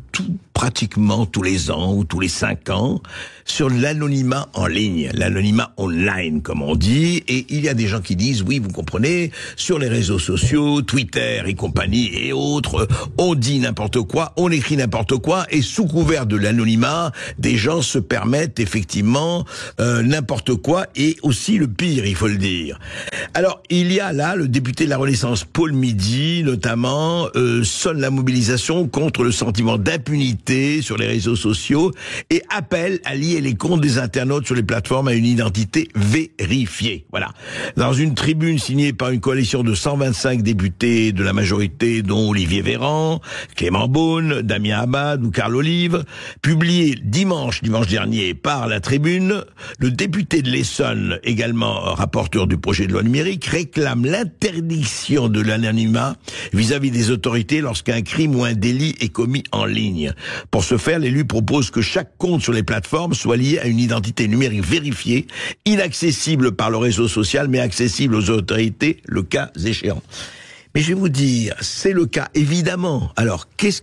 pratiquement tous les ans ou tous les 5 ans sur l'anonymat en ligne, l'anonymat online comme on dit, et il y a des gens qui disent, oui, vous comprenez, sur les réseaux sociaux, Twitter et compagnie et autres, on dit n'importe quoi, on écrit n'importe quoi, et sous couvert de l'anonymat, des gens se permettent effectivement n'importe quoi, et aussi le pire, il faut le dire. Alors, il y a là le député de la Renaissance, Paul Midi, notamment, sonne la mobilisation contre le sentiment d'impunité sur les réseaux sociaux et appelle à lier les comptes des internautes sur les plateformes à une identité vérifiée. Voilà. Dans une tribune signée par une coalition de 125 députés de la majorité, dont Olivier Véran, Clément Beaune, Damien Abad ou Carl Olive, publiée dimanche dernier par la Tribune, le député de l'Essonne, également rapporteur du projet de loi numérique, réclame l'interdiction de l'anonymat vis-à-vis des autorités lorsqu'un crime ou un délit est commis en ligne. Pour ce faire, l'élu propose que chaque compte sur les plateformes soit lié à une identité numérique vérifiée, inaccessible par le réseau social, mais accessible aux autorités, le cas échéant. Mais je vais vous dire, c'est le cas, évidemment. Alors, qu'est-ce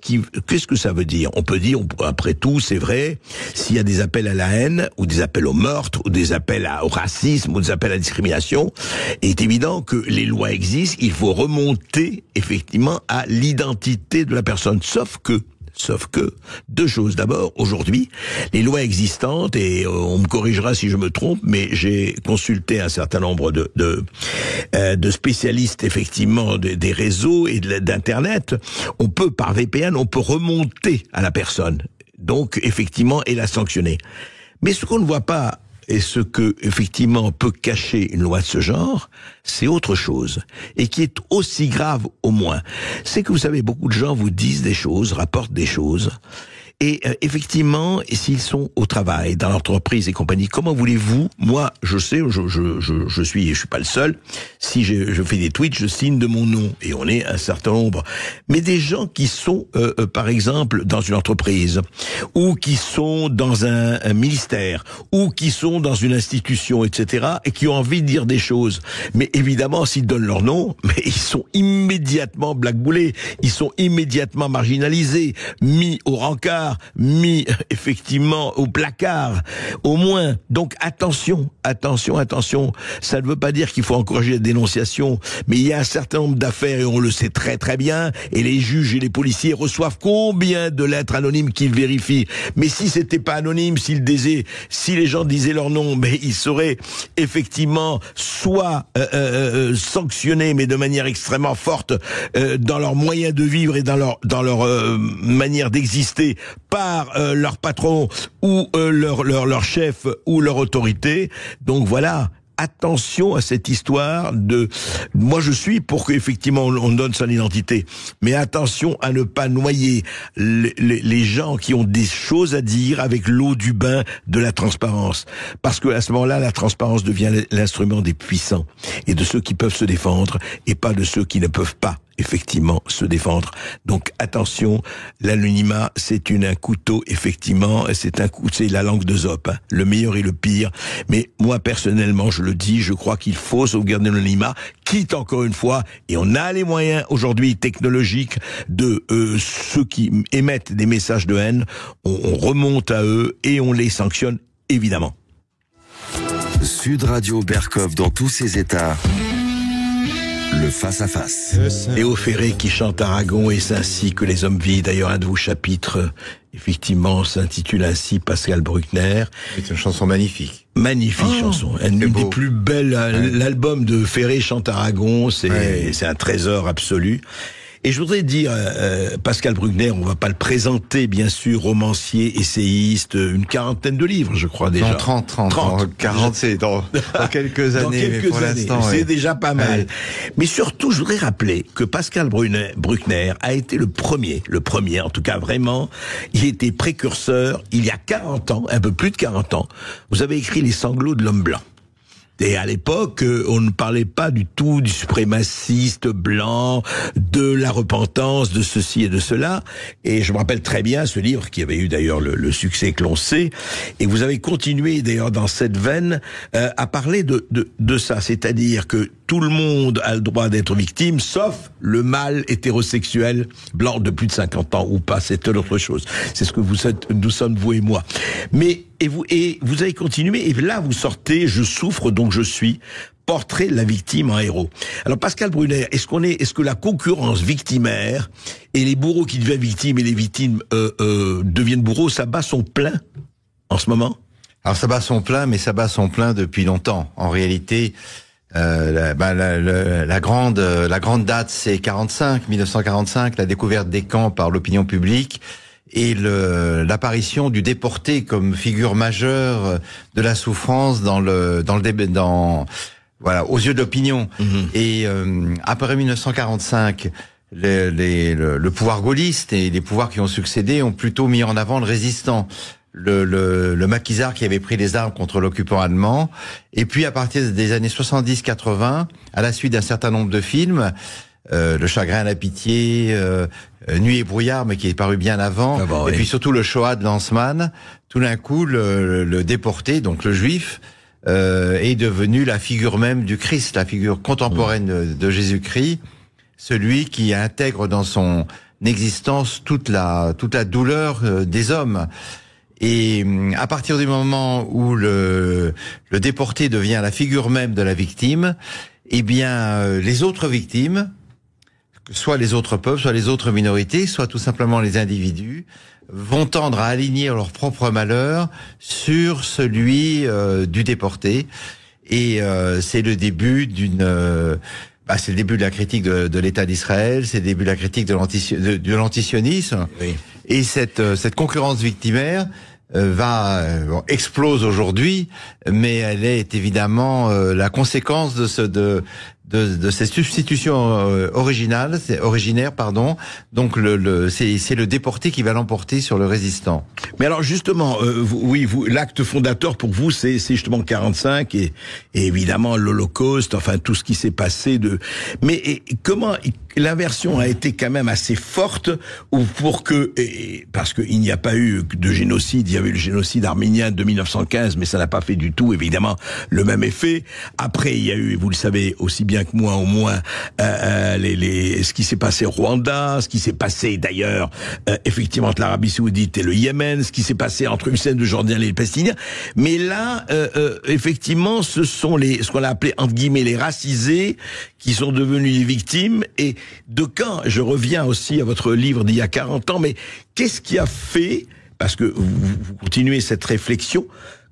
que ça veut dire? On peut dire, après tout, c'est vrai, s'il y a des appels à la haine, ou des appels au meurtre, ou des appels au racisme, ou des appels à la discrimination, il est évident que les lois existent, il faut remonter, effectivement, à l'identité de la personne. Sauf que, deux choses. D'abord, aujourd'hui, les lois existantes, et on me corrigera si je me trompe, mais j'ai consulté un certain nombre de spécialistes, effectivement, des réseaux et d'Internet. On peut, par VPN, on peut remonter à la personne. Donc, effectivement, et la sanctionner. Mais ce qu'on ne voit pas, et ce que, effectivement, peut cacher une loi de ce genre, c'est autre chose. Et qui est aussi grave au moins. C'est que, vous savez, beaucoup de gens vous disent des choses, rapportent des choses. Et effectivement, s'ils sont au travail, dans l'entreprise et compagnie, comment voulez-vous? Moi, je sais, je suis pas le seul. Si je fais des tweets, je signe de mon nom, et on est un certain nombre. Mais des gens qui sont, par exemple, dans une entreprise, ou qui sont dans un ministère, ou qui sont dans une institution, etc., et qui ont envie de dire des choses. Mais évidemment, s'ils donnent leur nom, mais ils sont immédiatement blackboulés, ils sont immédiatement marginalisés, mis au rencard, mis effectivement au placard, au moins. Donc attention. Ça ne veut pas dire qu'il faut encourager la dénonciation, mais il y a un certain nombre d'affaires, et on le sait très très bien, et les juges et les policiers reçoivent combien de lettres anonymes qu'ils vérifient. Mais si c'était pas anonyme, si les gens disaient leur nom, mais ils seraient effectivement soit sanctionnés, mais de manière extrêmement forte, dans leurs moyens de vivre et dans leur manière d'exister, par leur patron ou leur chef ou leur autorité. Donc voilà, attention à cette histoire de... Moi je suis pour qu'effectivement on donne son identité, mais attention à ne pas noyer les gens qui ont des choses à dire avec l'eau du bain de la transparence. Parce que à ce moment-là, la transparence devient l'instrument des puissants et de ceux qui peuvent se défendre, et pas de ceux qui ne peuvent pas. effectivement se défendre. Donc attention, l'anonymat c'est un couteau, effectivement, c'est la langue de Zopp, hein, le meilleur et le pire. Mais moi personnellement, je le dis, je crois qu'il faut sauvegarder l'anonymat, quitte encore une fois, et on a les moyens aujourd'hui technologiques de ceux qui émettent des messages de haine, on remonte à eux et on les sanctionne évidemment. Sud Radio Berkov dans tous ses états. Le face-à-face. Léo Ferré qui chante Aragon et c'est ainsi que les hommes vivent. D'ailleurs, un de vos chapitres, effectivement, s'intitule ainsi Pascal Bruckner. C'est une chanson magnifique. Magnifique chanson. Une des plus belles. L'album de Ferré chante Aragon, c'est un trésor absolu. Et je voudrais dire, Pascal Bruckner, on va pas le présenter, bien sûr, romancier, essayiste, une quarantaine de livres, je crois déjà. Non, 30. 40, c'est dans quelques années. Dans quelques pour années, c'est déjà pas mal. Mais surtout, je voudrais rappeler que Pascal Bruckner a été le premier, en tout cas vraiment, il était précurseur, il y a 40 ans, un peu plus de 40 ans, vous avez écrit Les sanglots de l'homme blanc. Et à l'époque, on ne parlait pas du tout du suprémaciste blanc, de la repentance, de ceci et de cela. Et je me rappelle très bien ce livre qui avait eu d'ailleurs le succès que l'on sait. Et vous avez continué d'ailleurs dans cette veine à parler de ça. C'est-à-dire que tout le monde a le droit d'être victime, sauf le mâle hétérosexuel blanc de plus de 50 ans ou pas. C'est autre chose. C'est ce que nous sommes, vous et moi. Mais et vous avez continué, et là vous sortez, je souffre donc je suis, portrait de la victime en héros. Alors Pascal Bruckner, est-ce que la concurrence victimaire et les bourreaux qui deviennent victimes et les victimes deviennent bourreaux, ça bat son plein en ce moment? Alors ça bat son plein, mais ça bat son plein depuis longtemps. En réalité, la grande date c'est 1945, la découverte des camps par l'opinion publique. Et l'apparition du déporté comme figure majeure de la souffrance dans aux yeux de l'opinion. Et après 1945, le pouvoir gaulliste et les pouvoirs qui ont succédé ont plutôt mis en avant le résistant, le maquisard qui avait pris les armes contre l'occupant allemand. Et puis à partir des années 70-80, à la suite d'un certain nombre de films, Le chagrin, la pitié, Nuit et brouillard, mais qui est paru bien avant, et puis surtout le Shoah de Lanzmann, tout d'un coup, le déporté, donc le juif, est devenu la figure même du Christ, la figure contemporaine de Jésus-Christ, celui qui intègre dans son existence toute la douleur des hommes. Et à partir du moment où le déporté devient la figure même de la victime, eh bien, les autres victimes, soit les autres peuples, soit les autres minorités, soit tout simplement les individus, vont tendre à aligner leur propre malheur sur celui du déporté. Et c'est le début c'est le début de la critique de l'État d'Israël, c'est le début de la critique de l'antisionisme. Oui. Et cette concurrence victimaire explose aujourd'hui, mais elle est évidemment la conséquence de ces substitutions originaires. Donc c'est le déporté qui va l'emporter sur le résistant. Mais alors justement, l'acte fondateur pour vous, c'est justement 45 et évidemment l'Holocauste, enfin tout ce qui s'est passé Mais comment l'inversion a été quand même assez forte parce qu'il n'y a pas eu de génocide, il y avait eu le génocide arménien de 1915, mais ça n'a pas fait du tout évidemment le même effet. Après, il y a eu, vous le savez aussi bien que moi au moins, ce qui s'est passé au Rwanda, ce qui s'est passé d'ailleurs effectivement entre l'Arabie Saoudite et le Yémen, ce qui s'est passé entre Hussein de Jourdain et les Palestiniens. Mais là, effectivement, ce sont ce qu'on a appelé entre guillemets les racisés qui sont devenus les victimes. Et de quand, je reviens aussi à votre livre d'il y a 40 ans, mais qu'est-ce qui a fait, parce que vous continuez cette réflexion,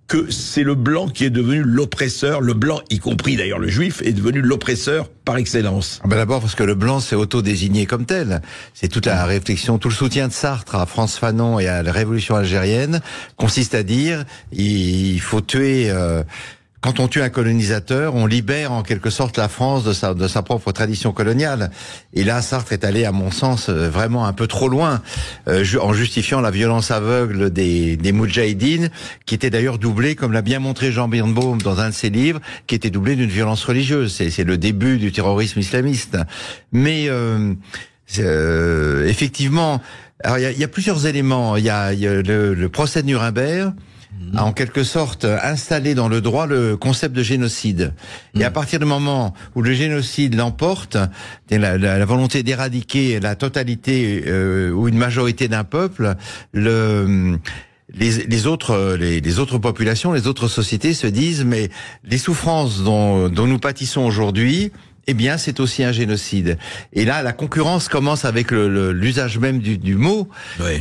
que c'est le blanc qui est devenu l'oppresseur, le blanc, y compris d'ailleurs le juif, est devenu l'oppresseur par excellence? D'abord parce que le blanc s'est auto-désigné comme tel. C'est toute la réflexion, tout le soutien de Sartre à Frantz Fanon et à la révolution algérienne consiste à dire il faut tuer... quand on tue un colonisateur, on libère en quelque sorte la France de sa propre tradition coloniale. Et là, Sartre est allé, à mon sens, vraiment un peu trop loin, en justifiant la violence aveugle des Moudjahidines, qui était d'ailleurs doublée, comme l'a bien montré Jean Birnbaum dans un de ses livres, qui était doublée d'une violence religieuse. C'est le début du terrorisme islamiste. Mais effectivement, alors il y a plusieurs éléments. Il y a le procès de Nuremberg a en quelque sorte installé dans le droit le concept de génocide. Et à partir du moment où le génocide l'emporte, la volonté d'éradiquer la totalité ou une majorité d'un peuple, les autres populations, les autres sociétés se disent mais les souffrances dont nous pâtissons aujourd'hui, eh bien, c'est aussi un génocide. Et là, la concurrence commence avec l'usage même du mot,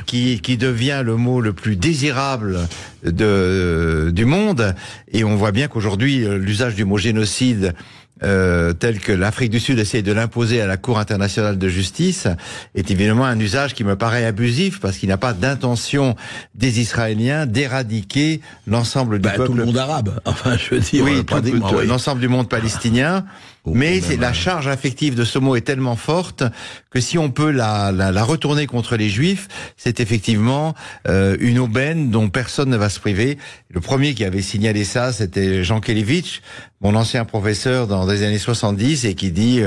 qui devient le mot le plus désirable du monde. Et on voit bien qu'aujourd'hui, l'usage du mot génocide, tel que l'Afrique du Sud essaie de l'imposer à la Cour internationale de justice, est évidemment un usage qui me paraît abusif, parce qu'il n'a pas d'intention des Israéliens d'éradiquer l'ensemble du peuple. Tout le monde arabe. Enfin, je veux dire, l'ensemble du monde palestinien. Mais la charge affective de ce mot est tellement forte que si on peut la retourner contre les Juifs, c'est effectivement une aubaine dont personne ne va se priver. Le premier qui avait signalé ça, c'était Jean Kelevitch, mon ancien professeur dans les années 70, et qui dit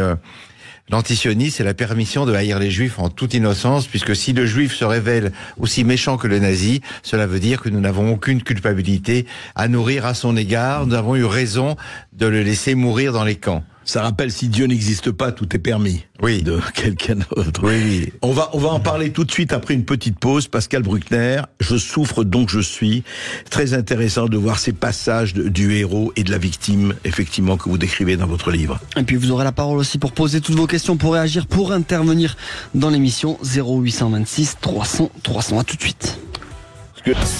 l'antisionisme, c'est la permission de haïr les Juifs en toute innocence, puisque si le Juif se révèle aussi méchant que le nazi, cela veut dire que nous n'avons aucune culpabilité à nourrir à son égard. Nous avons eu raison de le laisser mourir dans les camps. Ça rappelle, si Dieu n'existe pas, tout est permis. Oui. De quelqu'un d'autre. Oui. On va en parler tout de suite après une petite pause. Pascal Bruckner, Je souffre donc je suis. Très intéressant de voir ces passages du héros et de la victime, effectivement, que vous décrivez dans votre livre. Et puis vous aurez la parole aussi pour poser toutes vos questions, pour réagir, pour intervenir dans l'émission 0826 300 300. À tout de suite.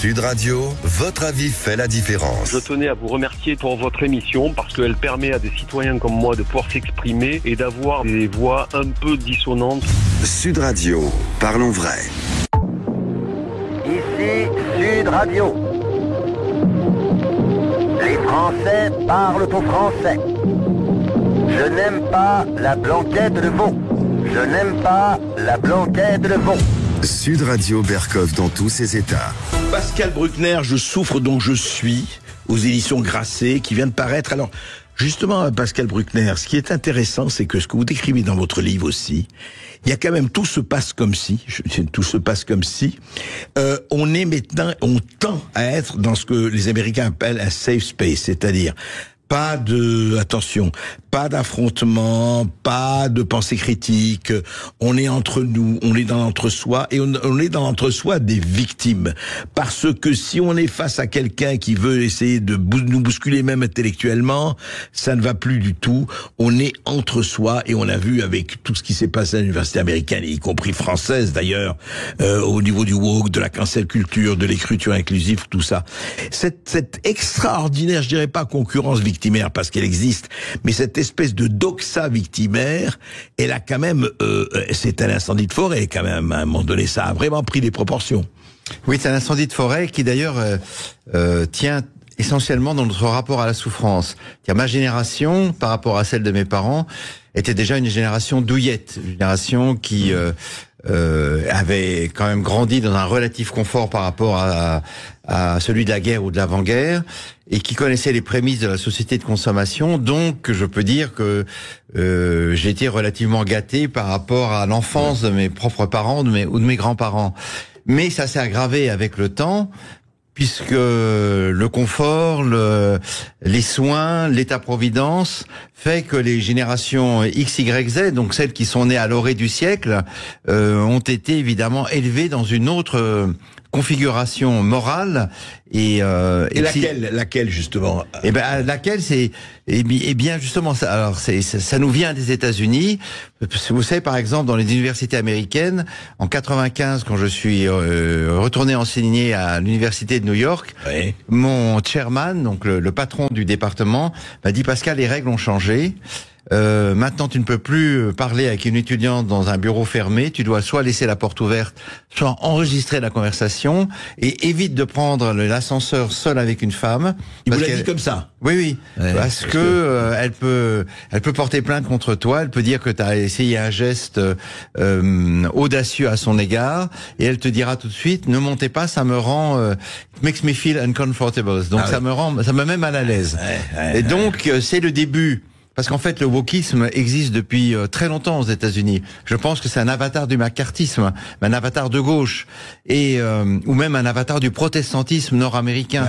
Sud Radio, votre avis fait la différence. Je tenais à vous remercier pour votre émission parce qu'elle permet à des citoyens comme moi de pouvoir s'exprimer et d'avoir des voix un peu dissonantes. Sud Radio, parlons vrai. Ici Sud Radio. Les Français parlent au français. Je n'aime pas la blanquette de veau. Je n'aime pas la blanquette de veau. Sud Radio Berkov dans tous ses états. Pascal Bruckner, Je souffre donc je suis, aux éditions Grasset, qui vient de paraître. Alors, justement, Pascal Bruckner, ce qui est intéressant, c'est que ce que vous décrivez dans votre livre aussi, il y a quand même tout se passe comme si, on est maintenant, on tend à être dans ce que les Américains appellent un safe space, c'est-à-dire pas d'affrontement, pas de pensée critique. On est entre nous, on est dans l'entre-soi, et on est dans l'entre-soi des victimes. Parce que si on est face à quelqu'un qui veut essayer de nous bousculer même intellectuellement, ça ne va plus du tout. On est entre soi, et on a vu avec tout ce qui s'est passé à l'université américaine, y compris française d'ailleurs, au niveau du woke, de la cancel culture, de l'écriture inclusive, tout ça. Cette extraordinaire, je dirais pas concurrence victimaire, parce qu'elle existe, mais cette espèce de doxa victimaire, elle a quand même, c'est un incendie de forêt quand même, à un moment donné, ça a vraiment pris des proportions. Oui, c'est un incendie de forêt qui d'ailleurs tient essentiellement dans notre rapport à la souffrance. Ma génération, par rapport à celle de mes parents, était déjà une génération douillette, une génération qui avait quand même grandi dans un relatif confort par rapport à celui de la guerre ou de l'avant-guerre, et qui connaissait les prémices de la société de consommation. Donc, je peux dire que j'ai été relativement gâté par rapport à l'enfance de mes propres parents ou de mes grands-parents. Mais ça s'est aggravé avec le temps, puisque le confort, les soins, l'état-providence fait que les générations X, Y, Z, donc celles qui sont nées à l'orée du siècle, ont été évidemment élevées dans une autre configuration morale. Et laquelle justement? Laquelle c'est bien justement ça. Alors ça nous vient des États-Unis. Vous savez, par exemple, dans les universités américaines, en 95, quand je suis retourné enseigner à l'université de New York, mon chairman, donc le patron du département, m'a dit: Pascal, les règles ont changé. Maintenant, tu ne peux plus parler avec une étudiante dans un bureau fermé. Tu dois soit laisser la porte ouverte, soit enregistrer la conversation, et évite de prendre la l'ascenseur seul avec une femme. Il vous l'a dit comme ça? Oui, parce que elle peut porter plainte contre toi, elle peut dire que tu as essayé un geste audacieux à son égard, et elle te dira tout de suite, ne montez pas, ça me rend, makes me feel uncomfortable. Donc ça me met mal à l'aise. Et donc c'est le début. Parce qu'en fait, le wokisme existe depuis très longtemps aux États-Unis. Je pense que c'est un avatar du macartisme, un avatar de gauche, et ou même un avatar du protestantisme nord-américain.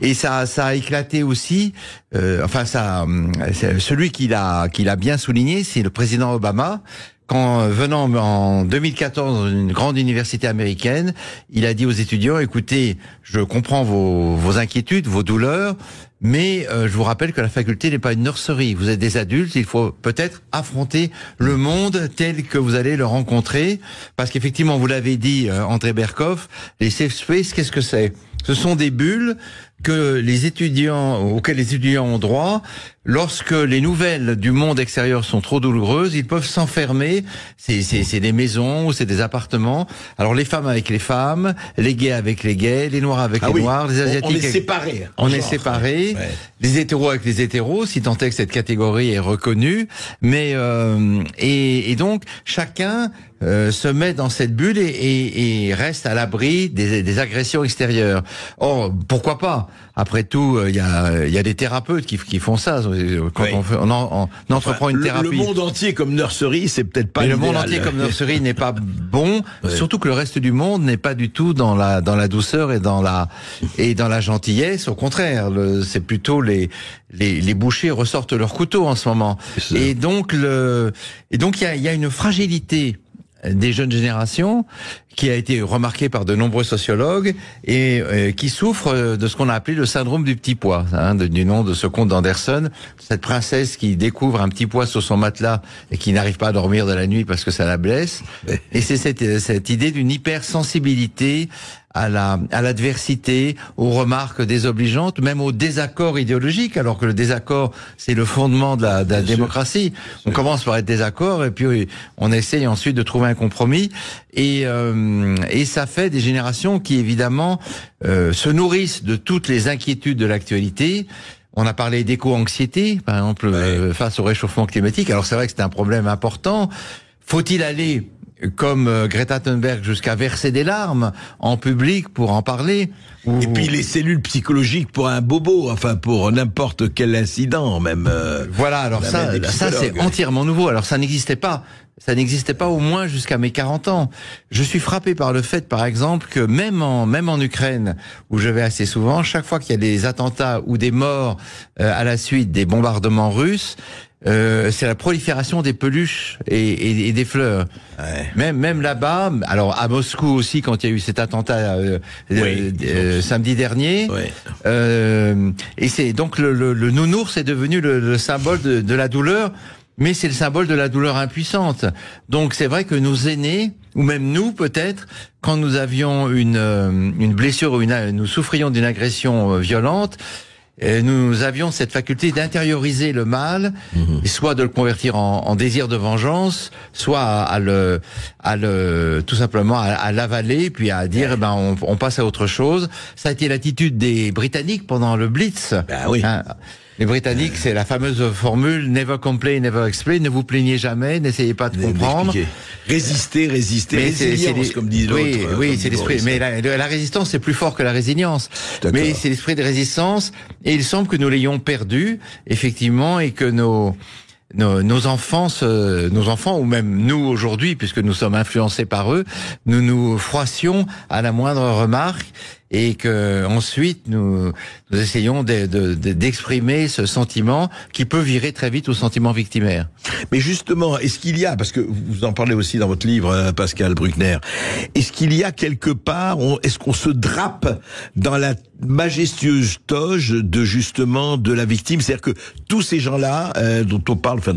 Et ça a éclaté aussi. Celui qui l'a bien souligné, c'est le président Obama. Quand venant en 2014 dans une grande université américaine, il a dit aux étudiants, écoutez, je comprends vos inquiétudes, vos douleurs, mais je vous rappelle que la faculté n'est pas une nurserie. Vous êtes des adultes, il faut peut-être affronter le monde tel que vous allez le rencontrer, parce qu'effectivement, vous l'avez dit, André Berkoff, les safe space, qu'est-ce que c'est? Ce sont des bulles auxquelles les étudiants ont droit. Lorsque les nouvelles du monde extérieur sont trop douloureuses, ils peuvent s'enfermer. C'est des maisons ou c'est des appartements. Alors les femmes avec les femmes, les gays avec les gays, les noirs avec les noirs, les asiatiques. On est séparés. On est séparés. Ouais. Les hétéros avec les hétéros, si tant est que cette catégorie est reconnue. Mais et donc chacun se met dans cette bulle et reste à l'abri des agressions extérieures. Or, pourquoi pas? Après tout, il y a des thérapeutes qui font ça. Quand on entreprend une thérapie. Le monde entier comme nurserie, c'est peut-être pas l'idéal. Le monde entier comme nurserie n'est pas bon, surtout que le reste du monde n'est pas du tout dans la douceur et dans la gentillesse. Au contraire, c'est plutôt les bouchers ressortent leur couteau en ce moment. Et donc il y a une fragilité des jeunes générations qui a été remarquée par de nombreux sociologues et qui souffre de ce qu'on a appelé le syndrome du petit pois, du nom de ce conte d'Anderson, cette princesse qui découvre un petit pois sur son matelas et qui n'arrive pas à dormir de la nuit parce que ça la blesse. Et c'est cette idée d'une hypersensibilité à l'adversité, aux remarques désobligeantes, même aux désaccords idéologiques, alors que le désaccord, c'est le fondement de la démocratie. On commence par être désaccord et puis on essaye ensuite de trouver un compromis. Et ça fait des générations qui, évidemment, se nourrissent de toutes les inquiétudes de l'actualité. On a parlé d'éco-anxiété, par exemple, face au réchauffement climatique. Alors c'est vrai que c'est un problème important. Faut-il aller comme Greta Thunberg jusqu'à verser des larmes en public pour en parler? Et puis les cellules psychologiques pour un bobo, enfin pour n'importe quel incident même. Voilà, alors ça c'est entièrement nouveau. Alors ça n'existait pas. Ça n'existait pas au moins jusqu'à mes 40 ans. Je suis frappé par le fait, par exemple, que même en Ukraine, où je vais assez souvent, chaque fois qu'il y a des attentats ou des morts à la suite des bombardements russes, c'est la prolifération des peluches et des fleurs. Ouais. Même là-bas, alors à Moscou aussi, quand il y a eu cet attentat samedi dernier, et c'est donc le nounours est devenu le symbole de la douleur. Mais c'est le symbole de la douleur impuissante. Donc c'est vrai que nos aînés, ou même nous peut-être, quand nous avions une blessure ou nous souffrions d'une agression violente, nous avions cette faculté d'intérioriser le mal, et soit de le convertir en désir de vengeance, soit tout simplement à l'avaler, puis à dire on passe à autre chose. Ça a été l'attitude des Britanniques pendant le Blitz. Ben oui. Les Britanniques, c'est la fameuse formule never complain, never explain. Ne vous plaignez jamais, n'essayez pas de comprendre. Résister, résilience, comme disent l'autre. Oui, c'est l'esprit. Mais la résistance, c'est plus fort que la résilience. Mais c'est l'esprit de résistance. Et il semble que nous l'ayons perdu, effectivement, et que nos enfants, ou même nous aujourd'hui, puisque nous sommes influencés par eux, nous froissions à la moindre remarque. Et que ensuite nous essayons d'exprimer ce sentiment qui peut virer très vite au sentiment victimaire. Mais justement, est-ce qu'il y a, parce que vous en parlez aussi dans votre livre, Pascal Bruckner, est-ce qu'il y a quelque part, est-ce qu'on se drape dans la majestueuse toge de justement de la victime, c'est-à-dire que tous ces gens-là dont on parle, enfin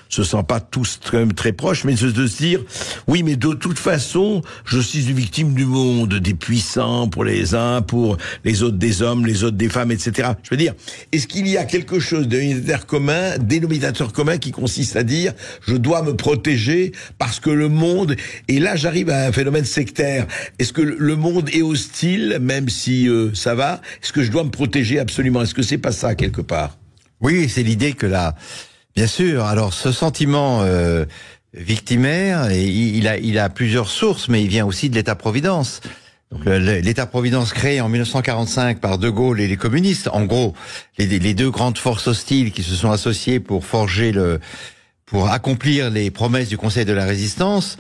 se sent pas tous très proches, mais de se dire, oui, mais de toute façon, je suis une victime du monde, des puissants pour les uns, pour les autres des hommes, les autres des femmes, etc. Je veux dire, est-ce qu'il y a quelque chose de dénominateur commun qui consiste à dire, je dois me protéger parce que le monde, et là j'arrive à un phénomène sectaire, est-ce que le monde est hostile, même si ça va, est-ce que je dois me protéger absolument, est-ce que c'est pas ça quelque part? Oui, c'est l'idée que là, bien sûr, alors ce sentiment victimaire, il a plusieurs sources, mais il vient aussi de l'État-providence. Donc l'État-providence créé en 1945 par De Gaulle et les communistes, en gros, les deux grandes forces hostiles qui se sont associées pour accomplir les promesses du Conseil de la Résistance,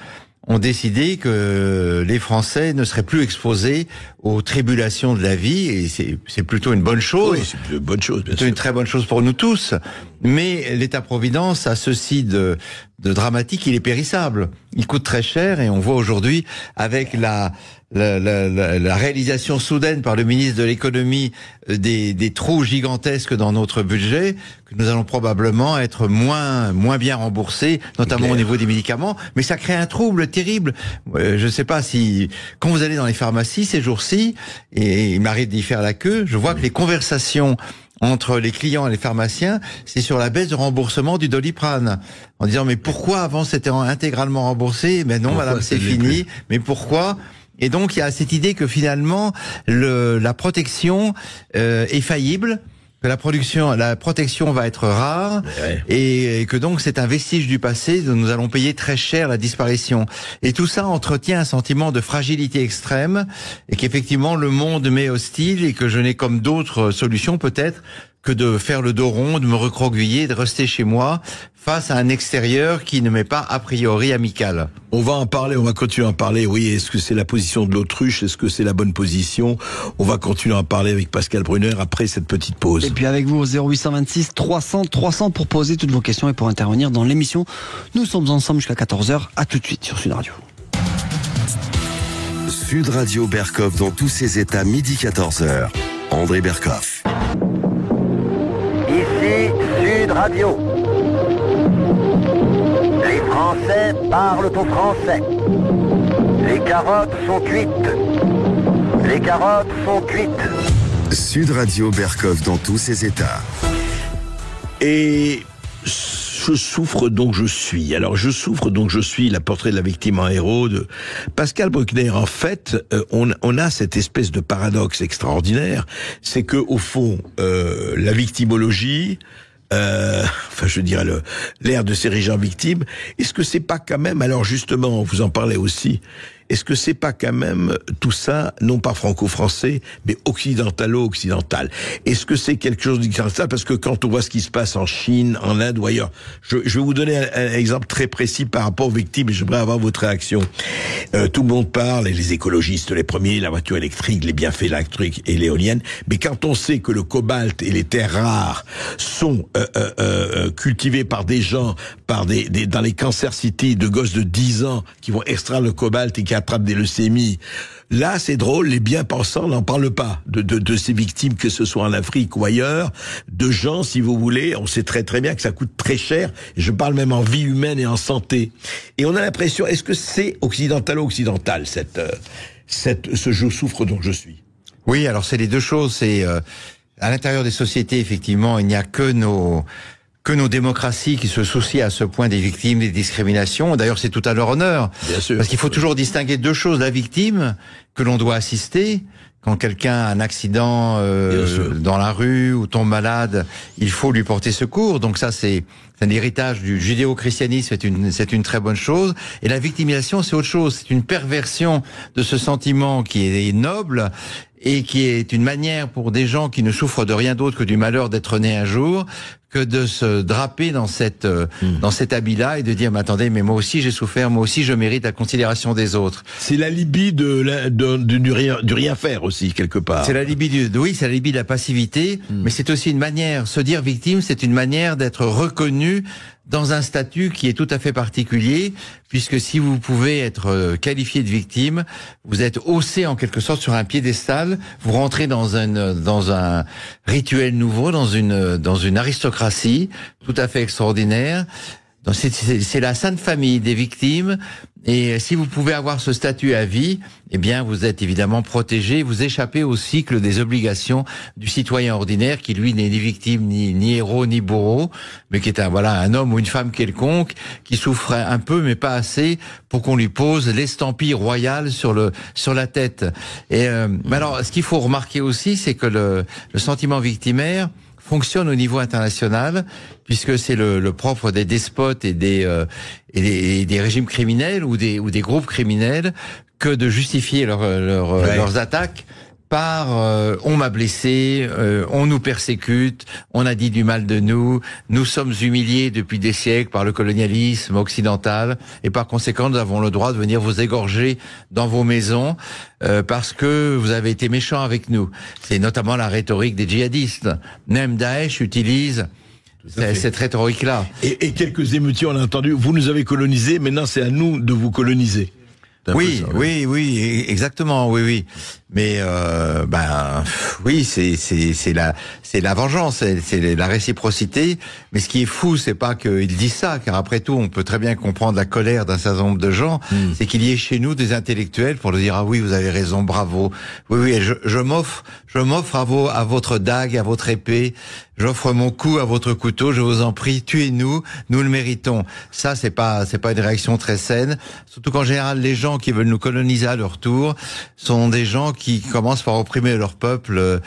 ont décidé que les Français ne seraient plus exposés aux tribulations de la vie, et c'est plutôt une bonne chose. Oui, c'est une bonne chose, bien sûr. C'est une très bonne chose pour nous tous. Mais l'État-providence a ceci de dramatique, il est périssable. Il coûte très cher, et on voit aujourd'hui, avec la réalisation soudaine par le ministre de l'économie des trous gigantesques dans notre budget, que nous allons probablement être moins bien remboursés, notamment au niveau des médicaments, mais ça crée un trouble terrible. Je ne sais pas si, quand vous allez dans les pharmacies ces jours-ci, et il m'arrive d'y faire la queue, je vois que les conversations entre les clients et les pharmaciens, c'est sur la baisse de remboursement du Doliprane. En disant, mais pourquoi avant c'était intégralement remboursé? Mais non, madame, c'est fini. Mais pourquoi? Et donc, il y a cette idée que finalement, la protection est faillible, que la protection va être rare, et que donc c'est un vestige du passé dont nous allons payer très cher la disparition. Et tout ça entretient un sentiment de fragilité extrême, et qu'effectivement le monde m'est hostile, et que je n'ai comme d'autres solutions peut-être que de faire le dos rond, de me recroqueviller, de rester chez moi, face à un extérieur qui ne m'est pas a priori amical. On va en parler, on va continuer à en parler. Oui, est-ce que c'est la position de l'autruche? Est-ce que c'est la bonne position? On va continuer à en parler avec Pascal Brunner après cette petite pause. Et puis avec vous au 0826 300 300 pour poser toutes vos questions et pour intervenir dans l'émission. Nous sommes ensemble jusqu'à 14h. À tout de suite sur Sud Radio. Sud Radio Berkov dans tous ses états, midi 14h. André Berkov. Ici Sud Radio. Les Français parlent au français. Les carottes sont cuites. Les carottes sont cuites. Sud Radio Berkov dans tous ses états. Et je souffre donc je suis. Alors je souffre donc je suis, la portrait de la victime en héros de Pascal Bruckner. En fait, on a cette espèce de paradoxe extraordinaire, c'est que au fond, la victimologie, enfin je dirais l'ère de s'ériger en victime, est-ce que c'est pas quand même, alors justement, vous en parlez aussi, est-ce que c'est pas quand même tout ça, non pas franco-français, mais occidentalo-occidental? Est-ce que c'est quelque chose d'occidental? Parce que quand on voit ce qui se passe en Chine, en Inde ou ailleurs, je vais vous donner un exemple très précis par rapport aux victimes et j'aimerais avoir votre réaction. Tout le monde parle, et les écologistes les premiers, la voiture électrique, les bienfaits électriques et l'éolienne, mais quand on sait que le cobalt et les terres rares sont cultivés par des gens, dans les Cancer City de gosses de 10 ans qui vont extraire le cobalt et qui attrapent des leucémies. Là, c'est drôle, les bien-pensants n'en parlent pas de ces victimes, que ce soit en Afrique ou ailleurs, de gens, si vous voulez, on sait très très bien que ça coûte très cher, et je parle même en vie humaine et en santé. Et on a l'impression, est-ce que c'est occidentalo-occidental, ce je souffre dont je suis? Oui, alors c'est les deux choses, c'est à l'intérieur des sociétés, effectivement, il n'y a que nos démocraties qui se soucient à ce point des victimes, des discriminations. D'ailleurs, c'est tout à leur honneur. Bien sûr. Parce qu'il faut toujours distinguer deux choses. La victime, que l'on doit assister. Quand quelqu'un a un accident dans la rue ou tombe malade, il faut lui porter secours. Donc ça, c'est un héritage du judéo-christianisme, c'est une très bonne chose. Et la victimisation, c'est autre chose. C'est une perversion de ce sentiment qui est noble et qui est une manière pour des gens qui ne souffrent de rien d'autre que du malheur d'être nés un jour, que de se draper dans cet habit-là et de dire, mais attendez, mais moi aussi j'ai souffert, moi aussi je mérite la considération des autres. C'est l'alibi du rien faire aussi, quelque part. C'est l'alibi c'est l'alibi de la passivité, mais c'est aussi une manière, se dire victime, c'est une manière d'être reconnu dans un statut qui est tout à fait particulier, puisque si vous pouvez être qualifié de victime, vous êtes haussé en quelque sorte sur un piédestal, vous rentrez dans un rituel nouveau, dans une aristocratie tout à fait extraordinaire, Donc c'est la sainte famille des victimes. Et si vous pouvez avoir ce statut à vie, eh bien, vous êtes évidemment protégé. Vous échappez au cycle des obligations du citoyen ordinaire, qui lui n'est ni victime, ni héros, ni bourreau, mais qui est un homme ou une femme quelconque, qui souffre un peu, mais pas assez, pour qu'on lui pose l'estampille royale sur la tête. Et mais alors, ce qu'il faut remarquer aussi, c'est que le sentiment victimaire fonctionne au niveau international, puisque c'est le propre des despotes et des régimes criminels ou des groupes criminels que de justifier leurs attaques par on m'a blessé, on nous persécute, on a dit du mal de nous sommes humiliés depuis des siècles par le colonialisme occidental, et par conséquent nous avons le droit de venir vous égorger dans vos maisons parce que vous avez été méchants avec nous. C'est notamment la rhétorique des djihadistes. Même Daesh utilise cette rhétorique-là. Et quelques émeutiers, on a entendu, vous nous avez colonisés, maintenant c'est à nous de vous coloniser. Oui, exactement, oui. Mais oui, c'est la vengeance, c'est la réciprocité. Mais ce qui est fou, c'est pas qu'ils disent ça, car après tout, on peut très bien comprendre la colère d'un certain nombre de gens. C'est qu'il y ait chez nous des intellectuels pour leur dire ah oui, vous avez raison, bravo. Oui, je m'offre à votre dague, à votre épée. J'offre mon cou à votre couteau, je vous en prie, tuez-nous, nous le méritons. Ça, c'est pas une réaction très saine. Surtout qu'en général, les gens qui veulent nous coloniser à leur tour sont des gens qui commencent par opprimer leur peuple,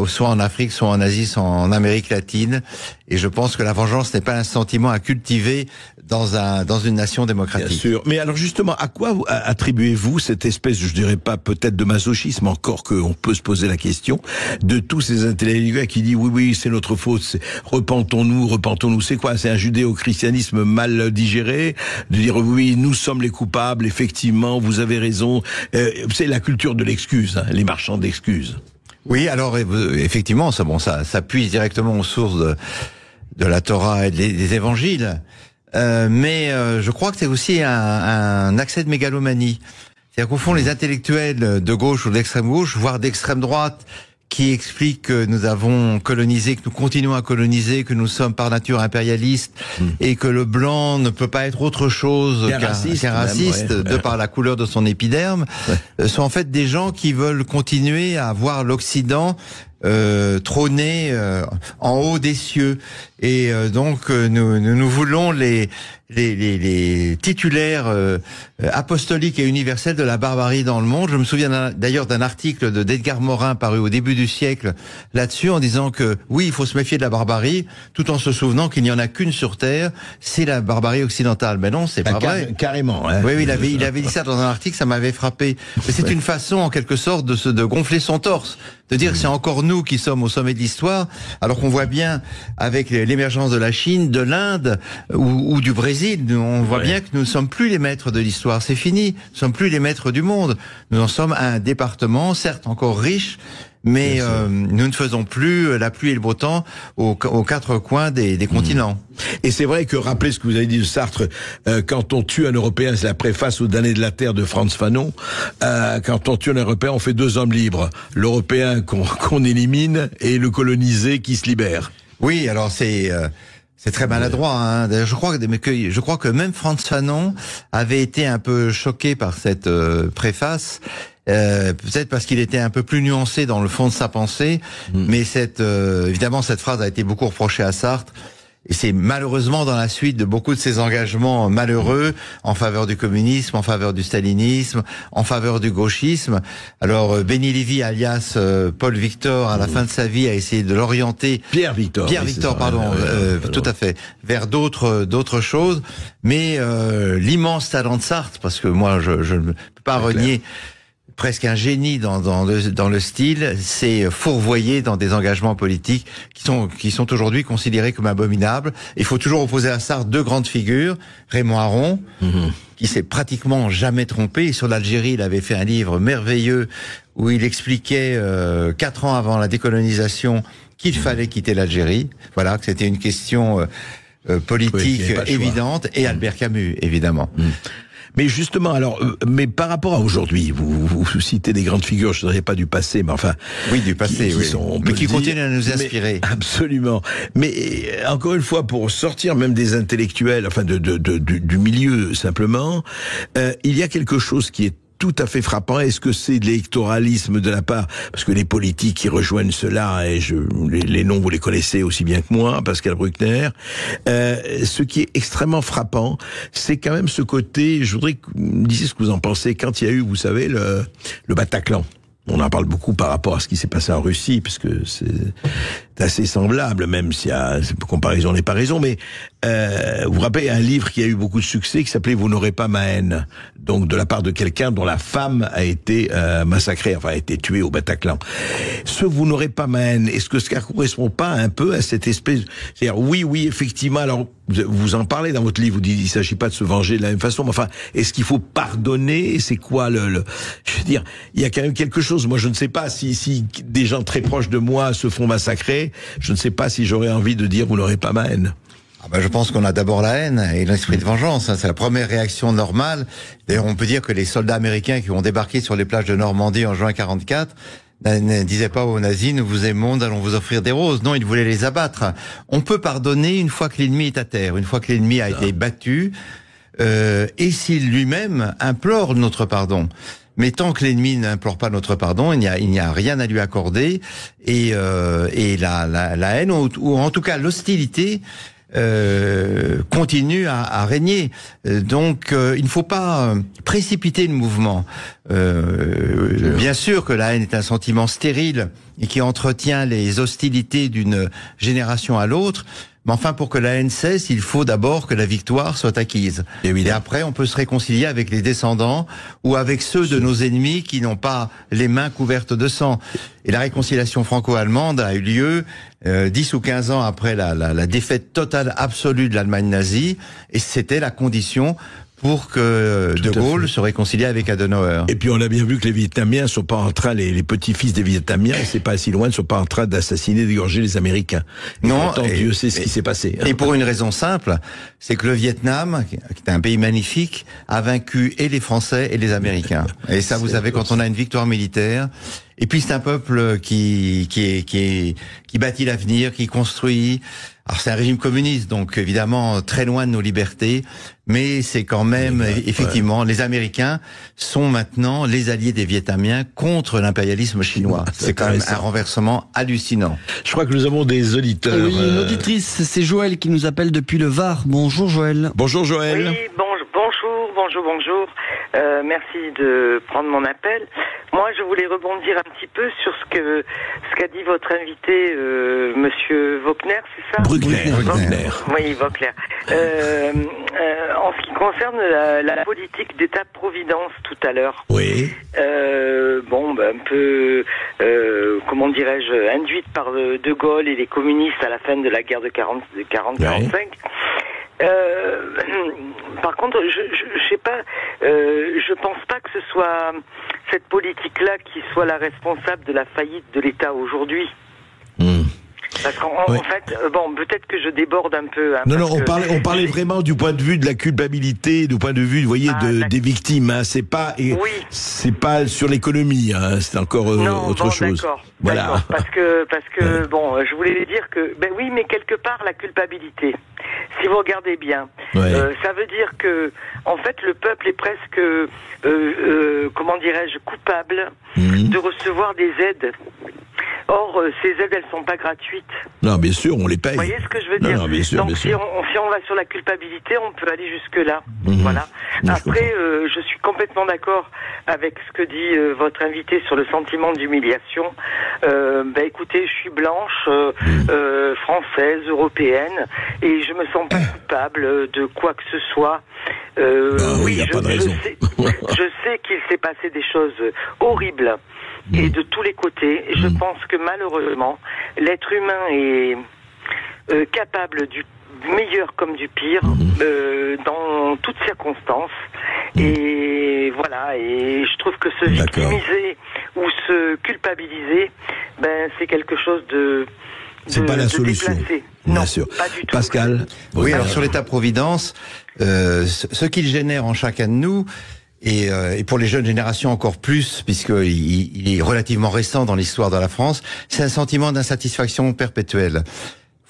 soit en Afrique, soit en Asie, soit en Amérique latine. Et je pense que la vengeance n'est pas un sentiment à cultiver dans une nation démocratique. Bien sûr. Mais alors justement, à quoi attribuez-vous cette espèce, je dirais pas peut-être de masochisme, encore qu'on peut se poser la question, de tous ces intellectuels qui disent oui, c'est notre faute, repentons-nous, c'est quoi? C'est un judéo-christianisme mal digéré, de dire oui, nous sommes les coupables, effectivement, vous avez raison. C'est la culture de l'excuse, hein, les marchands d'excuses. Oui, alors effectivement, ça puise directement aux sources de la Torah et des évangiles. Mais je crois que c'est aussi un accès de mégalomanie. C'est-à-dire qu'au fond, les intellectuels de gauche ou d'extrême gauche, voire d'extrême droite, qui expliquent que nous avons colonisé, que nous continuons à coloniser, que nous sommes par nature impérialistes, et que le blanc ne peut pas être autre chose qu'un raciste, de par la couleur de son épiderme, sont en fait des gens qui veulent continuer à voir l'Occident trôner en haut des cieux. Et donc nous voulons les titulaires apostoliques et universels de la barbarie dans le monde. Je me souviens d'ailleurs d'un article d'Edgar Morin paru au début du siècle là-dessus, en disant que oui, il faut se méfier de la barbarie, tout en se souvenant qu'il n'y en a qu'une sur Terre, c'est la barbarie occidentale. Mais non, c'est pas vrai. Carrément. Hein. Oui, il avait dit ça dans un article, ça m'avait frappé. Mais c'est une façon, en quelque sorte, de gonfler son torse, de dire que c'est encore nous qui sommes au sommet de l'histoire, alors qu'on voit bien avec l'émergence de la Chine, de l'Inde ou du Brésil, on voit bien que nous ne sommes plus les maîtres de l'histoire, c'est fini, nous ne sommes plus les maîtres du monde, nous en sommes un département, certes encore riche, mais nous ne faisons plus la pluie et le beau temps aux quatre coins des continents. Et c'est vrai que, rappelez ce que vous avez dit de Sartre, quand on tue un Européen, c'est la préface aux damnés de la terre de Frantz Fanon, quand on tue un Européen, on fait deux hommes libres, l'Européen qu'on élimine et le colonisé qui se libère. Oui, alors c'est très maladroit. Hein. D'ailleurs, je crois que même Frantz Fanon avait été un peu choqué par cette préface. Peut-être parce qu'il était un peu plus nuancé dans le fond de sa pensée, mais évidemment cette phrase a été beaucoup reprochée à Sartre. Et c'est malheureusement dans la suite de beaucoup de ces engagements malheureux en faveur du communisme, en faveur du stalinisme, en faveur du gauchisme. Alors Benny Lévy, alias Paul Victor, à la fin de sa vie, a essayé de l'orienter. Pierre Victor, pardon, tout à fait, vers d'autres choses. Mais l'immense talent de Sartre, parce que moi je ne peux pas renier. Presque un génie dans le style, c'est fourvoyer dans des engagements politiques qui sont aujourd'hui considérés comme abominables. Il faut toujours opposer à Sartre deux grandes figures, Raymond Aron, qui s'est pratiquement jamais trompé. Sur l'Algérie, il avait fait un livre merveilleux où il expliquait 4 ans avant la décolonisation qu'il fallait quitter l'Algérie. Voilà, que c'était une question politique évidente, et Albert Camus, évidemment. Mais justement, alors, mais par rapport à aujourd'hui, vous citez des grandes figures, je ne dirais pas du passé, mais enfin... Oui, du passé, qui oui. Sont, mais qui continuent à nous mais, inspirer. Absolument. Mais encore une fois, pour sortir même des intellectuels, enfin du milieu simplement, il y a quelque chose qui est tout à fait frappant. Est-ce que c'est de l'électoralisme de la part, parce que les politiques qui rejoignent cela, et les noms vous les connaissez aussi bien que moi, Pascal Bruckner, ce qui est extrêmement frappant, c'est quand même ce côté, je voudrais que vous me disiez ce que vous en pensez, quand il y a eu, vous savez, le Bataclan. On en parle beaucoup par rapport à ce qui s'est passé en Russie, parce que c'est assez semblable, même s'il y a comparaison n'est pas raison, mais vous vous rappelez un livre qui a eu beaucoup de succès qui s'appelait « Vous n'aurez pas ma haine », donc de la part de quelqu'un dont la femme a été massacrée, enfin a été tuée au Bataclan. Ce « Vous n'aurez pas ma haine », est-ce que ça correspond pas un peu à cette espèce... C'est-à-dire, oui, effectivement, alors vous en parlez dans votre livre, vous dites il s'agit pas de se venger de la même façon, mais enfin, est-ce qu'il faut pardonner? C'est quoi je veux dire, il y a quand même quelque chose. Moi, je ne sais pas si des gens très proches de moi se font massacrer, je ne sais pas si j'aurais envie de dire vous n'aurez pas ma haine. Je pense qu'on a d'abord la haine et l'esprit de vengeance. C'est la première réaction normale. D'ailleurs, on peut dire que les soldats américains qui ont débarqué sur les plages de Normandie en juin 1944 ne disaient pas aux nazis « Nous vous aimons, nous allons vous offrir des roses ». Non, ils voulaient les abattre. On peut pardonner une fois que l'ennemi est à terre, une fois que l'ennemi a été battu, et s'il lui-même implore notre pardon. Mais tant que l'ennemi n'implore pas notre pardon, il n'y a rien à lui accorder, et la haine, ou en tout cas l'hostilité, continue à régner. Donc il ne faut pas précipiter le mouvement. Bien sûr que la haine est un sentiment stérile et qui entretient les hostilités d'une génération à l'autre. Mais enfin, pour que la haine cesse, il faut d'abord que la victoire soit acquise. Et après, on peut se réconcilier avec les descendants ou avec ceux de nos ennemis qui n'ont pas les mains couvertes de sang. Et la réconciliation franco-allemande a eu lieu 10 ou 15 ans après la défaite totale absolue de l'Allemagne nazie, et c'était la condition pour que De Gaulle se réconcilie avec Adenauer. Et puis on a bien vu que les Vietnamiens sont pas en train, les petits-fils des Vietnamiens, c'est pas si loin, ne sont pas en train d'assassiner, d'égorger les Américains. Et non, pourtant, Dieu sait ce qui s'est passé. Et pour une raison simple, c'est que le Vietnam, qui est un pays magnifique, a vaincu et les Français et les Américains. Et ça, vous savez, quand on a une victoire militaire. Et puis c'est un peuple qui bâtit l'avenir, qui construit. Alors c'est un régime communiste, donc évidemment très loin de nos libertés, mais c'est quand même effectivement les Américains sont maintenant les alliés des Vietnamiens contre l'impérialisme chinois. C'est quand même un renversement hallucinant. Je crois que nous avons des auditeurs. Oui, une auditrice, c'est Joël qui nous appelle depuis le Var. Bonjour Joël. Bonjour Joël. Oui, bonjour. Merci de prendre mon appel. Moi, je voulais rebondir un petit peu sur ce qu'a dit votre invité, Monsieur Wagner, c'est ça? Bruckner. Oui, Wagner. En ce qui concerne la politique d'État-providence tout à l'heure. Oui. Un peu, comment dirais-je, induite par De Gaulle et les communistes à la fin de la guerre de 40-45. Par contre, je sais pas, je pense pas que ce soit cette politique-là qui soit la responsable de la faillite de l'État aujourd'hui. Parce qu'en fait, peut-être que je déborde un peu. Non, on parlait vraiment du point de vue de la culpabilité, du point de vue, vous voyez, des victimes. Hein. C'est pas sur l'économie. Hein. C'est encore autre chose. D'accord. Parce que je voulais dire que, oui, mais quelque part la culpabilité. Si vous regardez bien, ça veut dire que, en fait, le peuple est presque, comment dirais-je, coupable de recevoir des aides. Or, ces aides, elles sont pas gratuites. Non, bien sûr, on les paye. Vous voyez ce que je veux dire? Non, bien sûr, donc, bien si sûr. on va sur la culpabilité, on peut aller jusque-là. Voilà. Après, je suis complètement d'accord avec ce que dit votre invité sur le sentiment d'humiliation. Écoutez, je suis blanche, française, européenne, et je me sens pas coupable de quoi que ce soit. Oui, pas de raison. Je sais qu'il s'est passé des choses horribles. Et de tous les côtés, je pense que malheureusement, l'être humain est capable du meilleur comme du pire, dans toutes circonstances. Et voilà, et je trouve que se victimiser ou se culpabiliser, c'est quelque chose de C'est pas la solution. Déplacer. Bien Non, sûr. pas du tout. Pascal. Oui, alors sur l'État-providence, ce qu'il génère en chacun de nous, et pour les jeunes générations encore plus, puisqu'il est relativement récent dans l'histoire de la France, c'est un sentiment d'insatisfaction perpétuelle.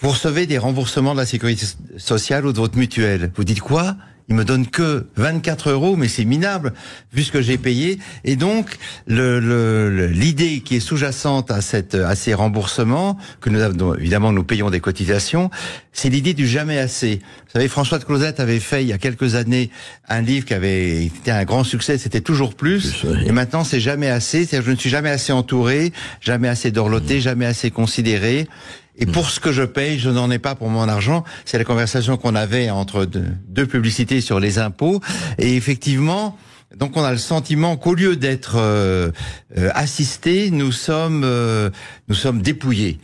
Vous recevez des remboursements de la sécurité sociale ou de votre mutuelle. Vous dites quoi ? Il me donne que 24 €, mais c'est minable, vu ce que j'ai payé. Et donc, l'idée qui est sous-jacente à ces remboursements, que évidemment, nous payons des cotisations, c'est l'idée du jamais assez. Vous savez, François de Closet avait fait, il y a quelques années, un livre qui avait été un grand succès, c'était toujours plus. Et maintenant, c'est jamais assez. C'est-à-dire, je ne suis jamais assez entouré, jamais assez dorloté, jamais assez considéré. Et pour ce que je paye, je n'en ai pas pour mon argent. C'est la conversation qu'on avait entre deux publicités sur les impôts. Et effectivement, donc on a le sentiment qu'au lieu d'être assistés, nous sommes dépouillés.